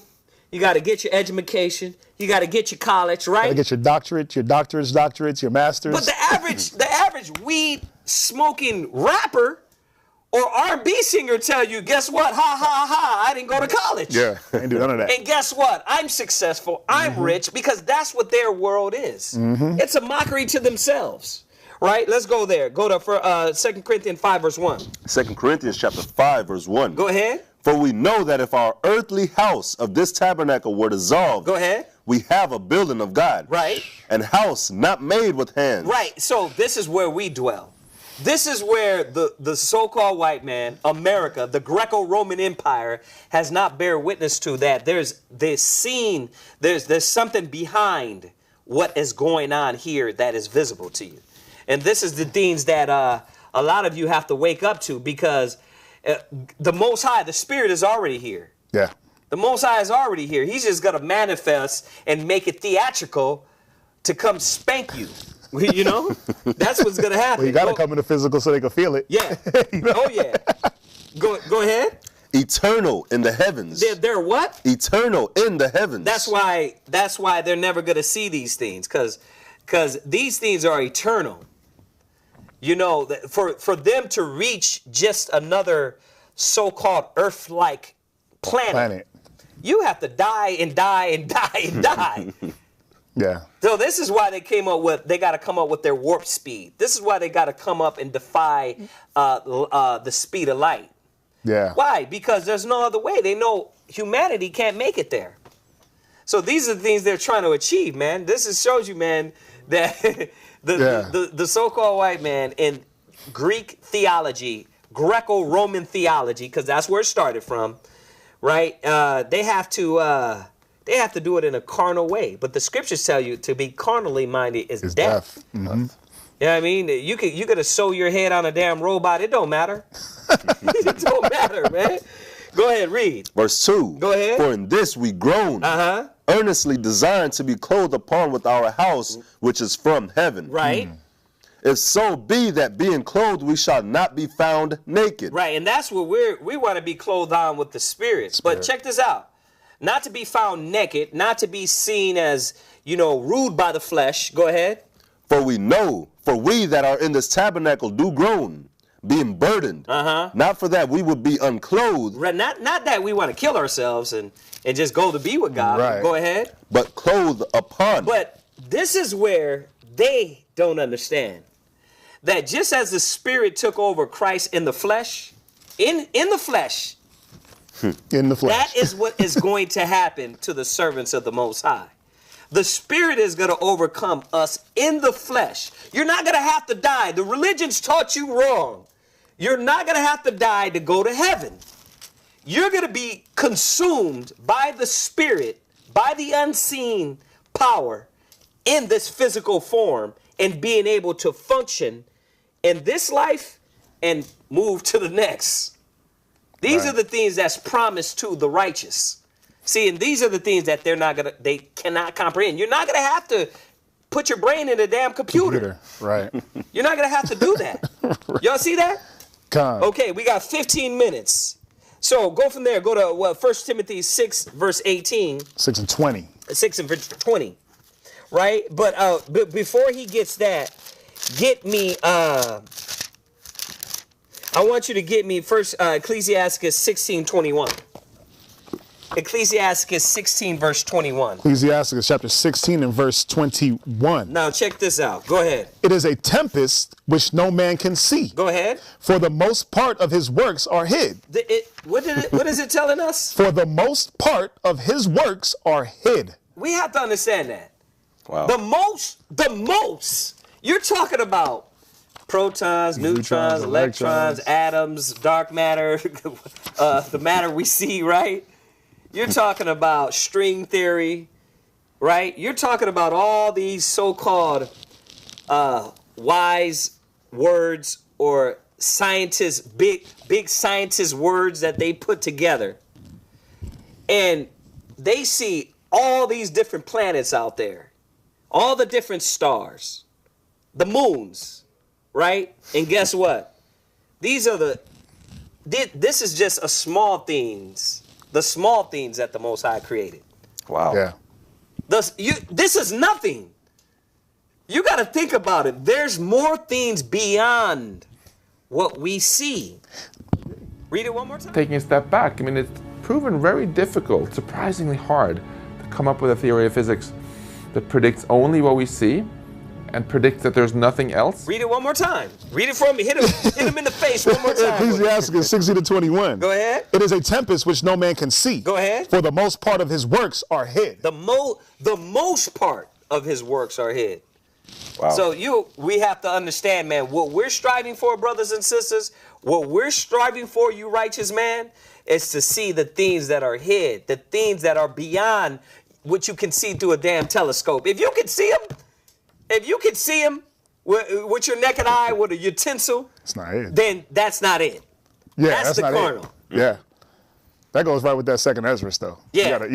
You got to get your education. You got to get your college, right? You got to get your doctorate, your doctorates, your masters. But the average weed smoking rapper or R&B singer tell you, guess what? Ha, ha, ha, I didn't go to college. Yeah, I didn't do none of that. And guess what? I'm successful. I'm rich, because that's what their world is. It's a mockery to themselves. Right? Let's go there. Go to 2 Corinthians 5, verse 1. 2 Corinthians chapter 5, verse 1. Go ahead. For we know that if our earthly house of this tabernacle were dissolved, go ahead, we have a building of God. Right. An house not made with hands. Right. So this is where we dwell. This is where the so-called white man, America, the Greco-Roman Empire, has not bear witness to that. There's something behind what is going on here that is visible to you. And this is the things that a lot of you have to wake up to, because the Most High, the Spirit, is already here. Yeah. The Most High is already here. He's just going to manifest and make it theatrical to come spank you. You know? That's what's going to happen. Well, you got to come in the physical so they can feel it. Yeah. You know? Oh, yeah. Go ahead. Eternal in the heavens. They're what? Eternal in the heavens. That's why they're never going to see these things, because these things are eternal. You know, for them to reach just another so-called Earth-like planet, you have to die and die and die and die. Yeah. So this is why they got to come up with their warp speed. This is why they got to come up and defy the speed of light. Yeah. Why? Because there's no other way. They know humanity can't make it there. So these are the things they're trying to achieve, man. This shows you, man, that the so-called white man in Greek theology, Greco-Roman theology, because that's where it started from, right? They have to do it in a carnal way. But the scriptures tell you to be carnally minded is death. Mm-hmm. You know what I mean? You could have sew your head on a damn robot. It don't matter. It don't matter, man. Go ahead, read. Verse 2. Go ahead. For in this we groan, earnestly desiring to be clothed upon with our house, which is from heaven. Right. If so be that being clothed we shall not be found naked. Right, and that's what we want to be clothed on with the Spirit. But check this out. Not to be found naked, not to be seen as, rude by the flesh. Go ahead. For we that are in this tabernacle do groan, being burdened. Not for that we would be unclothed. Right, not that we want to kill ourselves and just go to be with God. Right. Go ahead. But clothed upon. But this is where they don't understand. That just as the Spirit took over Christ in the flesh, in the flesh, that is what is going to happen to the servants of the Most High. The Spirit is going to overcome us in the flesh. You're not going to have to die. The religion's taught you wrong. You're not going to have to die to go to heaven. You're going to be consumed by the Spirit, by the unseen power in this physical form, and being able to function in this life and move to the next. These are the things that's promised to the righteous. See, and these are the things that they cannot comprehend. You're not going to have to put your brain in a damn computer. Right. You're not going to have to do that. Y'all see that? Come. Okay, we got 15 minutes. So go from there. Go to 1 Timothy 6, verse 18. 6 and 20. 6 and verse 20. Right? But before he gets that, get me, I want you to get me first Ecclesiasticus 16:21. Ecclesiasticus 16, verse 21. Ecclesiasticus chapter 16 and verse 21. Now check this out. Go ahead. It is a tempest which no man can see. Go ahead. For the most part of his works are hid. What is it telling us? For the most part of his works are hid. We have to understand that. Wow. The most. You're talking about protons, neutrons, electrons, atoms, dark matter, the matter we see, right? You're talking about string theory, right? You're talking about all these so-called wise words or scientists, big scientist words that they put together. And they see all these different planets out there, all the different stars, the moons, right? And guess what? This is just a small things. The small things that the Most High created. Wow. Yeah. This is nothing. You got to think about it. There's more things beyond what we see. Read it one more time. Taking a step back, I mean, it's proven very difficult, surprisingly hard, to come up with a theory of physics that predicts only what we see and predicts that there's nothing else. Read it one more time. Read it for me. Hit him in the face one more time. Ecclesiasticus 16 to 21. Go ahead. It is a tempest which no man can see. Go ahead. For the most part of his works are hid. The most part of his works are hid. Wow. So we have to understand, man, what we're striving for, brothers and sisters, what we're striving for, you righteous man, is to see the things that are hid, the things that are beyond what you can see through a damn telescope. If you can see them, with your naked eye, with a utensil, It's not it. then that's not it. Yeah, that's the not carnal. it. Yeah. That goes right with that second Ezra though. Yeah.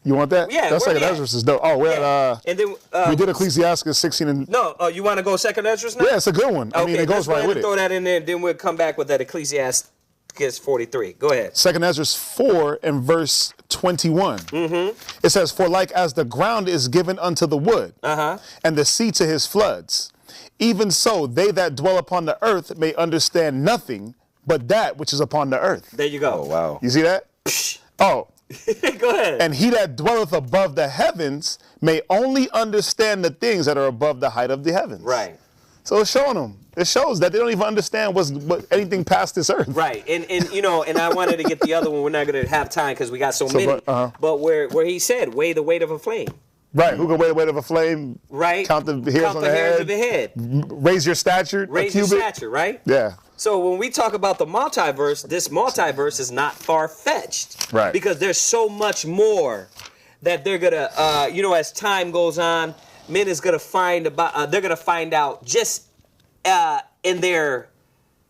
You want that? Yeah, that where second we at? Ezra is dope. Oh, we're at, And then we did Ecclesiasticus 16 and... No, you want to go second Ezra now? Yeah, it's a good one. I mean, it goes right with it. Throw that in there, and then we'll come back with that Ecclesiasticus 43. Go ahead. Second Ezra 4 and verse 21. Mm-hmm. It says, "For like as the ground is given unto the wood, and the sea to his floods, even so they that dwell upon the earth may understand nothing but that which is upon the earth." There you go. Oh, wow. You see that? Oh. Go ahead. "And he that dwelleth above the heavens may only understand the things that are above the height of the heavens." Right. So it's showing them. It shows that they don't even understand what anything past this earth. Right. And and I wanted to get the other one. We're not going to have time because we got so many. But where he said, weigh the weight of a flame. Right. Who can weigh the weight of a flame? Right. Count the hairs on the head. of the head. Raise your stature. Raise your stature, right? Yeah. So when we talk about the multiverse, this multiverse is not far-fetched. Right. Because there's so much more that they're going to, as time goes on, men is going to find about, they're going to find out just in their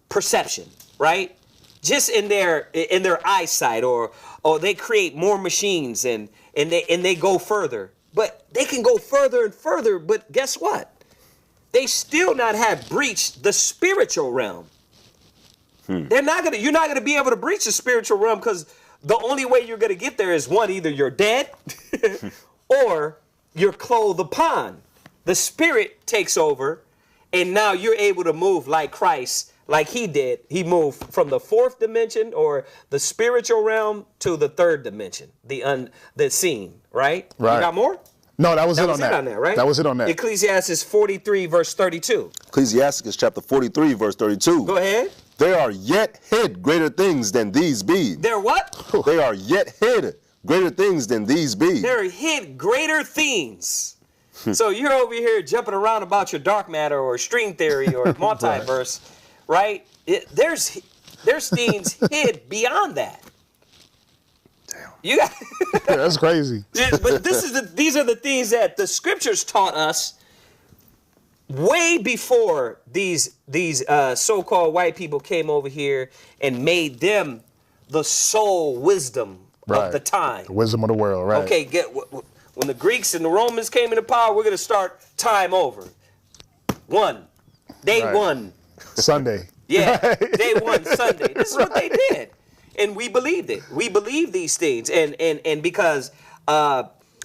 perception, right? Just in their eyesight, or they create more machines and they go further. But they can go further and further, but guess what? They still not have breached the spiritual realm. You're not gonna be able to breach the spiritual realm, because the only way you're gonna get there is one, either you're dead or you're clothed upon. The spirit takes over, and now you're able to move like Christ, like he did. He moved from the fourth dimension, or the spiritual realm, to the third dimension, the seen, right? Right. You got more? No, that was it on that. that. Right? That was it on that. Ecclesiastes 43, verse 32. Ecclesiasticus chapter 43, verse 32. Go ahead. "There are yet hid greater things than these be." They're what? They are yet hid greater things than these be. They're hid greater things. So you're over here jumping around about your dark matter or string theory or multiverse, right? There's things hid beyond that. Damn. You got Yeah, that's crazy. But these are the things that the scriptures taught us way before these so-called white people came over here and made them the sole wisdom of the time. The wisdom of the world, right? Okay, when the Greeks and the Romans came into power, we're going to start time over. Day one. Sunday. Yeah, day one, Sunday. This is what they did. And we believed it. We believe these things. And because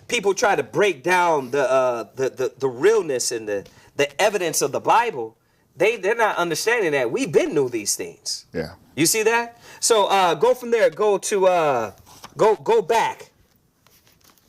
people try to break down the realness and the evidence of the Bible, they're not understanding that we've been knew these things. Yeah. You see that? So go from there. Go to go back.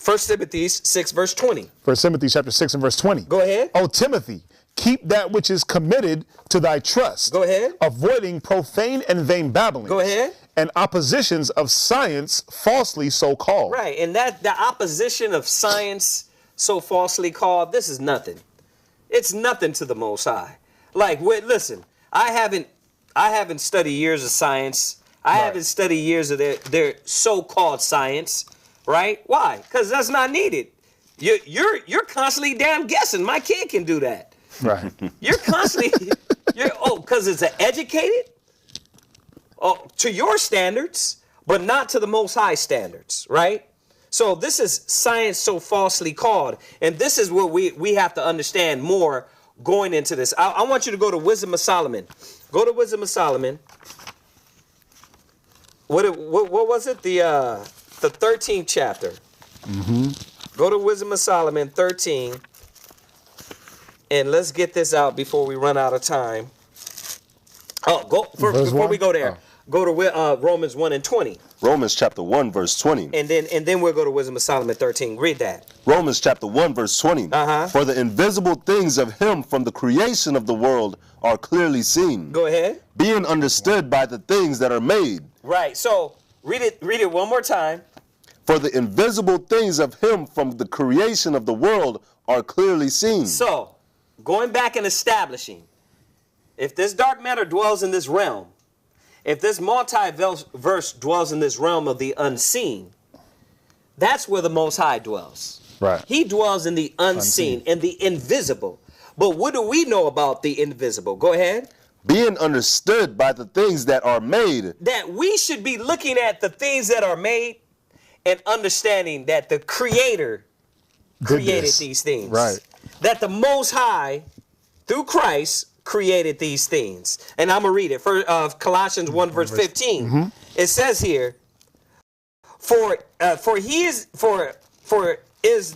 1 Timothy 6, verse 20. 1 Timothy chapter 6 and verse 20. Go ahead. "O Timothy, keep that which is committed to thy trust." Go ahead. "Avoiding profane and vain babbling." Go ahead. "And oppositions of science falsely so called." Right, and that the opposition of science so falsely called, this is nothing. It's nothing to the Most High. Like, listen, I haven't studied years of science. I haven't studied years of their so-called science. Right? Why? Because that's not needed. You're constantly damn guessing. My kid can do that. Right. You're constantly because it's educated to your standards, but not to the Most High standards, right? So this is science so falsely called, and this is what we have to understand more going into this. I want you to go to Wisdom of Solomon. Go to Wisdom of Solomon. What was it? The 13th chapter. Go to Wisdom of Solomon 13, and let's get this out before we run out of time. Before we go there, go to Romans 1 and 20. Romans chapter 1, verse 20. And then we'll go to Wisdom of Solomon 13. Read that. Romans chapter 1, verse 20. "For the invisible things of him from the creation of the world are clearly seen." Go ahead. "Being understood by the things that are made." Right. So read it one more time. "For the invisible things of him from the creation of the world are clearly seen." So going back and establishing, if this dark matter dwells in this realm, if this multiverse dwells in this realm of the unseen, that's where the Most High dwells. Right. He dwells in the unseen, in the invisible. But what do we know about the invisible? Go ahead. Being understood by the things that are made. That we should be looking at the things that are made and understanding that the Creator created these things. Right. That the Most High, through Christ, created these things. And I'm going to read it. For Colossians 1 verse 15. It says here, for is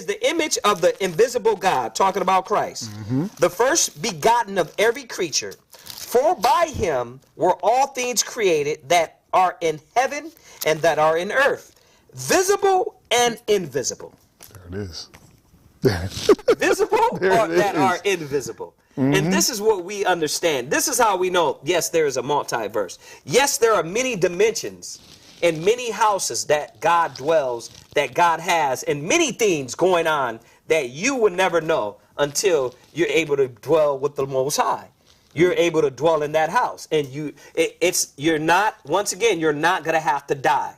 the image of the invisible God, talking about Christ, the first begotten of every creature. For by him were all things created that are in heaven and that are in earth, visible and invisible. There it is. Visible or that are invisible. And this is what we understand. This is how we know, yes, there is a multiverse. Yes, there are many dimensions and many houses that God dwells, that God has, and many things going on that you would never know until you're able to dwell with the Most High. You're able to dwell in that house. And you're not going to have to die.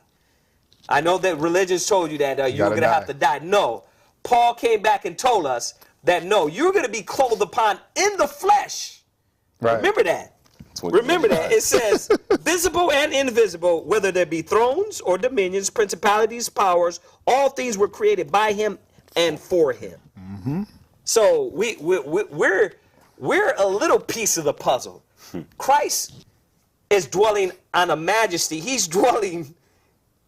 I know that religions told you that you're going to have to die. No. Paul came back and told us that, no, you're going to be clothed upon in the flesh. Right. Remember that. Remember that. It says, visible and invisible, whether there be thrones or dominions, principalities, powers, all things were created by him and for him. So we're a little piece of the puzzle. Christ is dwelling on a majesty. He's dwelling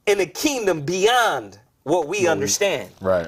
in a kingdom beyond what we understand. Right.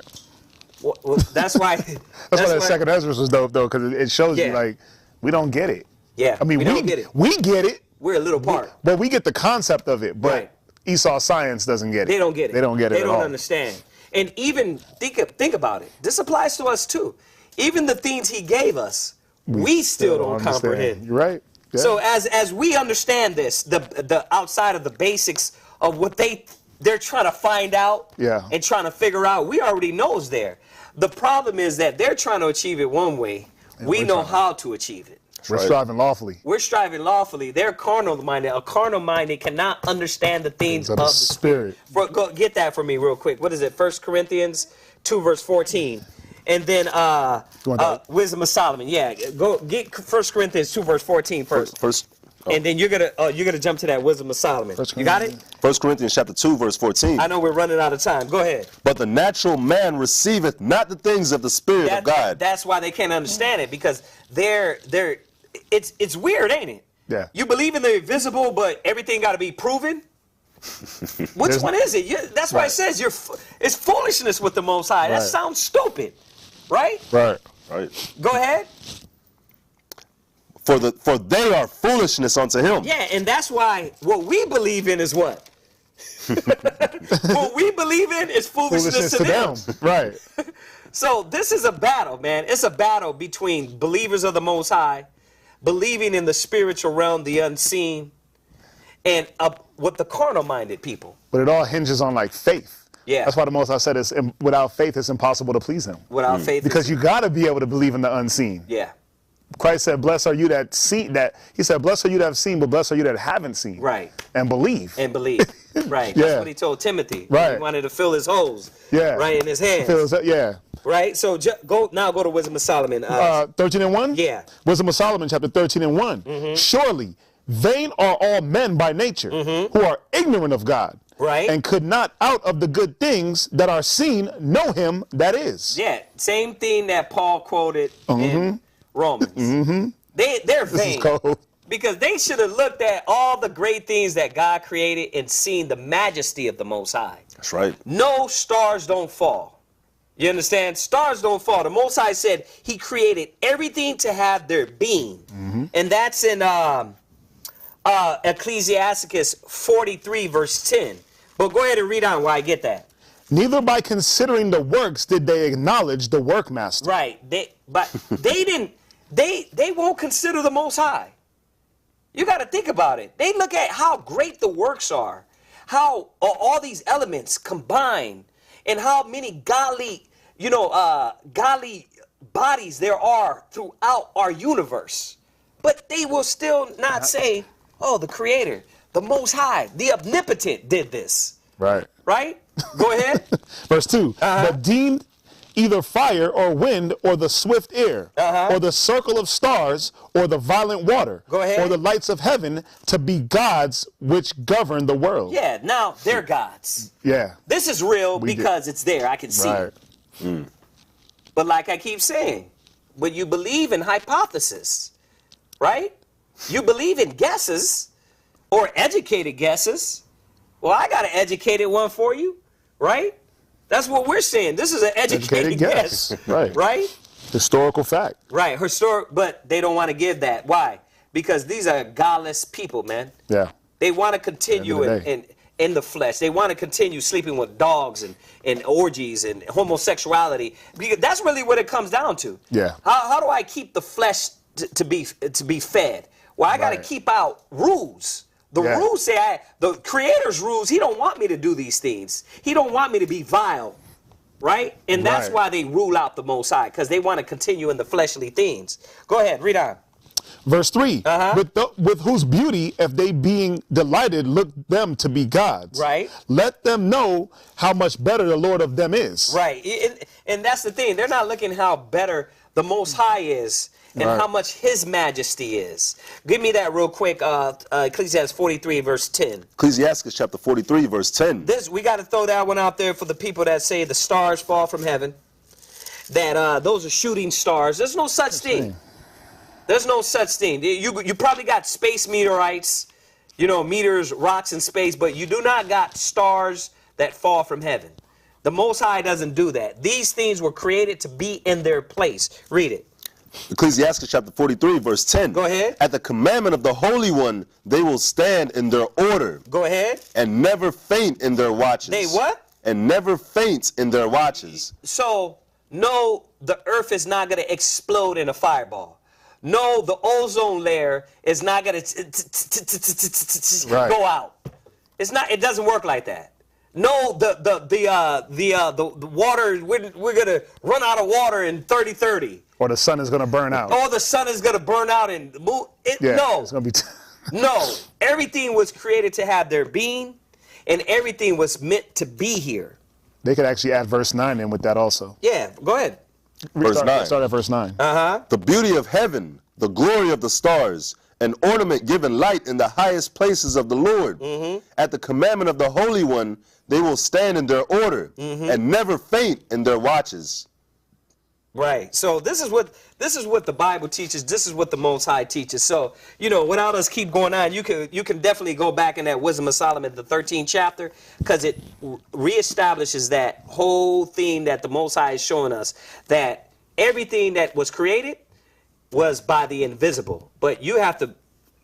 Well, that's why. That's why that second Ezra was dope, though, because it shows you, like, we don't get it. Yeah, I mean, we don't get it. We get it. We're a little part. But we get the concept of it. But Esau science doesn't get it. They don't get it. They don't get it They at don't all. understand. And even think about it. This applies to us too. Even the things he gave us, we still don't comprehend. You're right. Yeah. So as we understand this, the outside of the basics of what they're trying to find out and trying to figure out, we already know is there. The problem is that they're trying to achieve it one way. We know how to achieve it. We're striving lawfully. We're striving lawfully. They're carnal-minded. A carnal-minded cannot understand the things of the Spirit. Go get that for me real quick. What is it? 1 Corinthians 2 verse 14. And then Wisdom of Solomon. Yeah, go get 1 Corinthians 2 verse 14 first. And then you're gonna jump to that Wisdom of Solomon. You got it? 1 Corinthians chapter 2, verse 14. I know we're running out of time. Go ahead. But the natural man receiveth not the things of the Spirit of God. That's why they can't understand it, because it's weird, ain't it? Yeah. You believe in the invisible, but everything got to be proven. Which one is it? That's why it says it's foolishness with the Most High. That sounds stupid, right? Right. Go ahead. For they are foolishness unto him. Yeah, and that's why what we believe in is what? What we believe in is foolishness to them. Right. So this is a battle, man. It's a battle between believers of the Most High, believing in the spiritual realm, the unseen, and with the carnal-minded people. But it all hinges on, like, faith. Yeah. That's why the Most High said without faith, it's impossible to please him. Without faith. Because you got to be able to believe in the unseen. Yeah. Christ said, blessed are you that see that. He said, blessed are you that have seen, but blessed are you that haven't seen. Right. And believe. And believe. Right. That's what he told Timothy. Right. He wanted to fill his holes. Yeah. Right in his hands. Yeah. Right. So go to Wisdom of Solomon. 13:1. Yeah. Wisdom of Solomon, chapter 13:1. Surely vain are all men by nature, who are ignorant of God. Right. And could not out of the good things that are seen know him that is. Yeah. Same thing that Paul quoted in Romans. They're vain. This is cold. Because they should have looked at all the great things that God created and seen the majesty of the Most High. That's right. No, stars don't fall. You understand? Stars don't fall. The Most High said he created everything to have their being. And that's in Ecclesiasticus 43 verse 10. But go ahead and read on while I get that. Neither by considering the works did they acknowledge the workmaster. Right. They won't consider the Most High. You got to think about it. They look at how great the works are, how all these elements combine, and how many godly godly bodies there are throughout our universe. But they will still not say, oh, the Creator, the Most High, the Omnipotent did this. Right. Right? Go ahead. Verse 2. But deemed either fire or wind or the swift air or the circle of stars or the violent water Go ahead. or the lights of heaven to be gods which govern the world. Yeah, now they're gods. Yeah. This is real because it's there. I can see it. But like I keep saying, when you believe in hypothesis, right? You believe in guesses or educated guesses. Well, I got an educated one for you, right? That's what we're saying. This is an educated guess. Right. Right? Historical fact. Right. But they don't want to give that. Why? Because these are godless people, man. Yeah. They want to continue in the flesh. They want to continue sleeping with dogs and orgies and homosexuality. Because that's really what it comes down to. Yeah. How do I keep the flesh to be fed? Well, I got to keep out rules. The rules say, the Creator's rules, he don't want me to do these things. He don't want me to be vile, right? And that's why they rule out the Most High, because they want to continue in the fleshly things. Go ahead, read on. Verse 3, with whose beauty, if they being delighted, look them to be gods. Right. Let them know how much better the Lord of them is. Right. And that's the thing. They're not looking how better the Most High is and how much his majesty is. Give me that real quick, Ecclesiasticus 43, verse 10. Ecclesiasticus chapter 43, verse 10. We got to throw that one out there for the people that say the stars fall from heaven, that those are shooting stars. There's no such thing. There's no such thing. You probably got space meteorites, meters, rocks in space, but you do not got stars that fall from heaven. The Most High doesn't do that. These things were created to be in their place. Read it. Ecclesiasticus chapter 43, verse 10. Go ahead. At the commandment of the Holy One, they will stand in their order. Go ahead. And never faint in their watches. They what? And never faint in their watches. So, no, the earth is not going to explode in a fireball. No, the ozone layer is not going to go out. It's not. It doesn't work like that. No, the water, we're going to run out of water in 3030. Or the sun is going to burn out. Or the sun is going to burn out and move. No. It's going to be no. Everything was created to have their being, and everything was meant to be here. They could actually add verse 9 in with that also. Yeah, go ahead. Verse 9. Start at verse 9. The beauty of heaven, the glory of the stars, an ornament given light in the highest places of the Lord. At the commandment of the Holy One, they will stand in their order and never faint in their watches. Right. So this is what the Bible teaches. This is what the Most High teaches. So, without us keep going on, you can definitely go back in that Wisdom of Solomon, the 13th chapter, because it reestablishes that whole thing that the Most High is showing us, that everything that was created was by the invisible. But you have to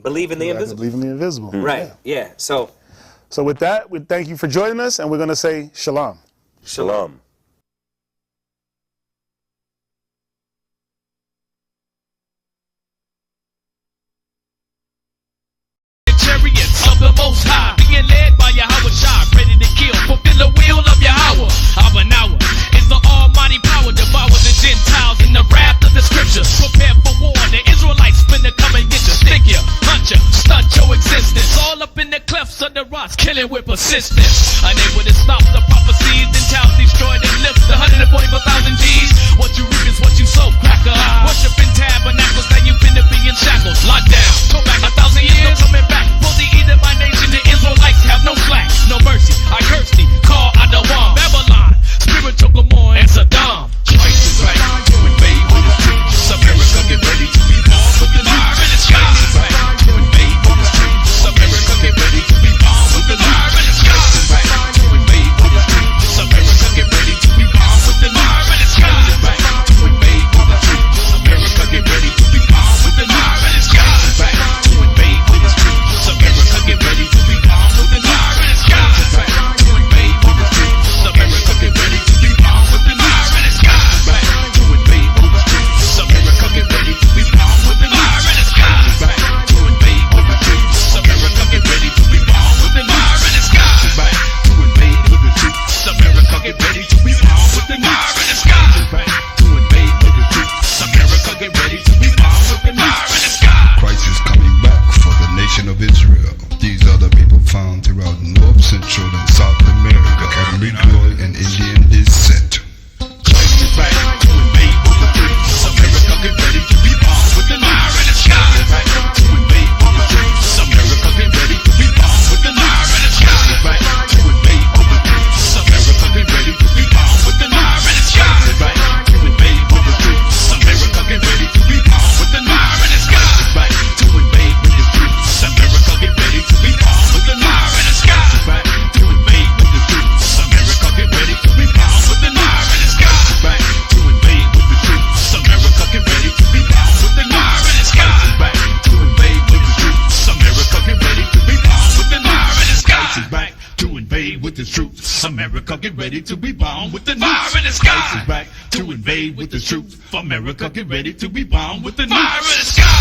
believe in the invisible. Believe in the invisible. Right. Yeah. So with that, we thank you for joining us, and we're going to say shalom. Shalom. Of the Most High, being led by Yahweh Shai, ready to kill, fulfill the will of Yahweh. Our is the almighty power, devour the Gentiles in the wrath of the scriptures. Prepare for war, the Israelites finna come and get you, stick you, hunt you, stunt your existence. All up in the clefts of the rocks, killing with persistence. Unable to stop the prophecies, then towns destroyed and lift 144,000 G's. What you reap is what you sow, cracker. Worshiping tabernacles, now you finna be in shackles. Locked down, go back 1,000 years, no coming back. My nation, the Israelites have no slack, no mercy. I curse thee, call Adawan, Babylon, spiritual Gomorrah, and Saddam. Christ is right, when made with his truth. America get ready to be born with the fire in the sky. Christ is right, when made with his truth. America get ready to be born with the fire in the sky. Christ is right, when made with his truth. America get ready to be born with the fire in the sky. its troops. America, get ready to be bombed with the nukes. Fire in the sky. ISIS back to invade with its troops. America, get ready to be bombed with the nukes. Fire in the sky.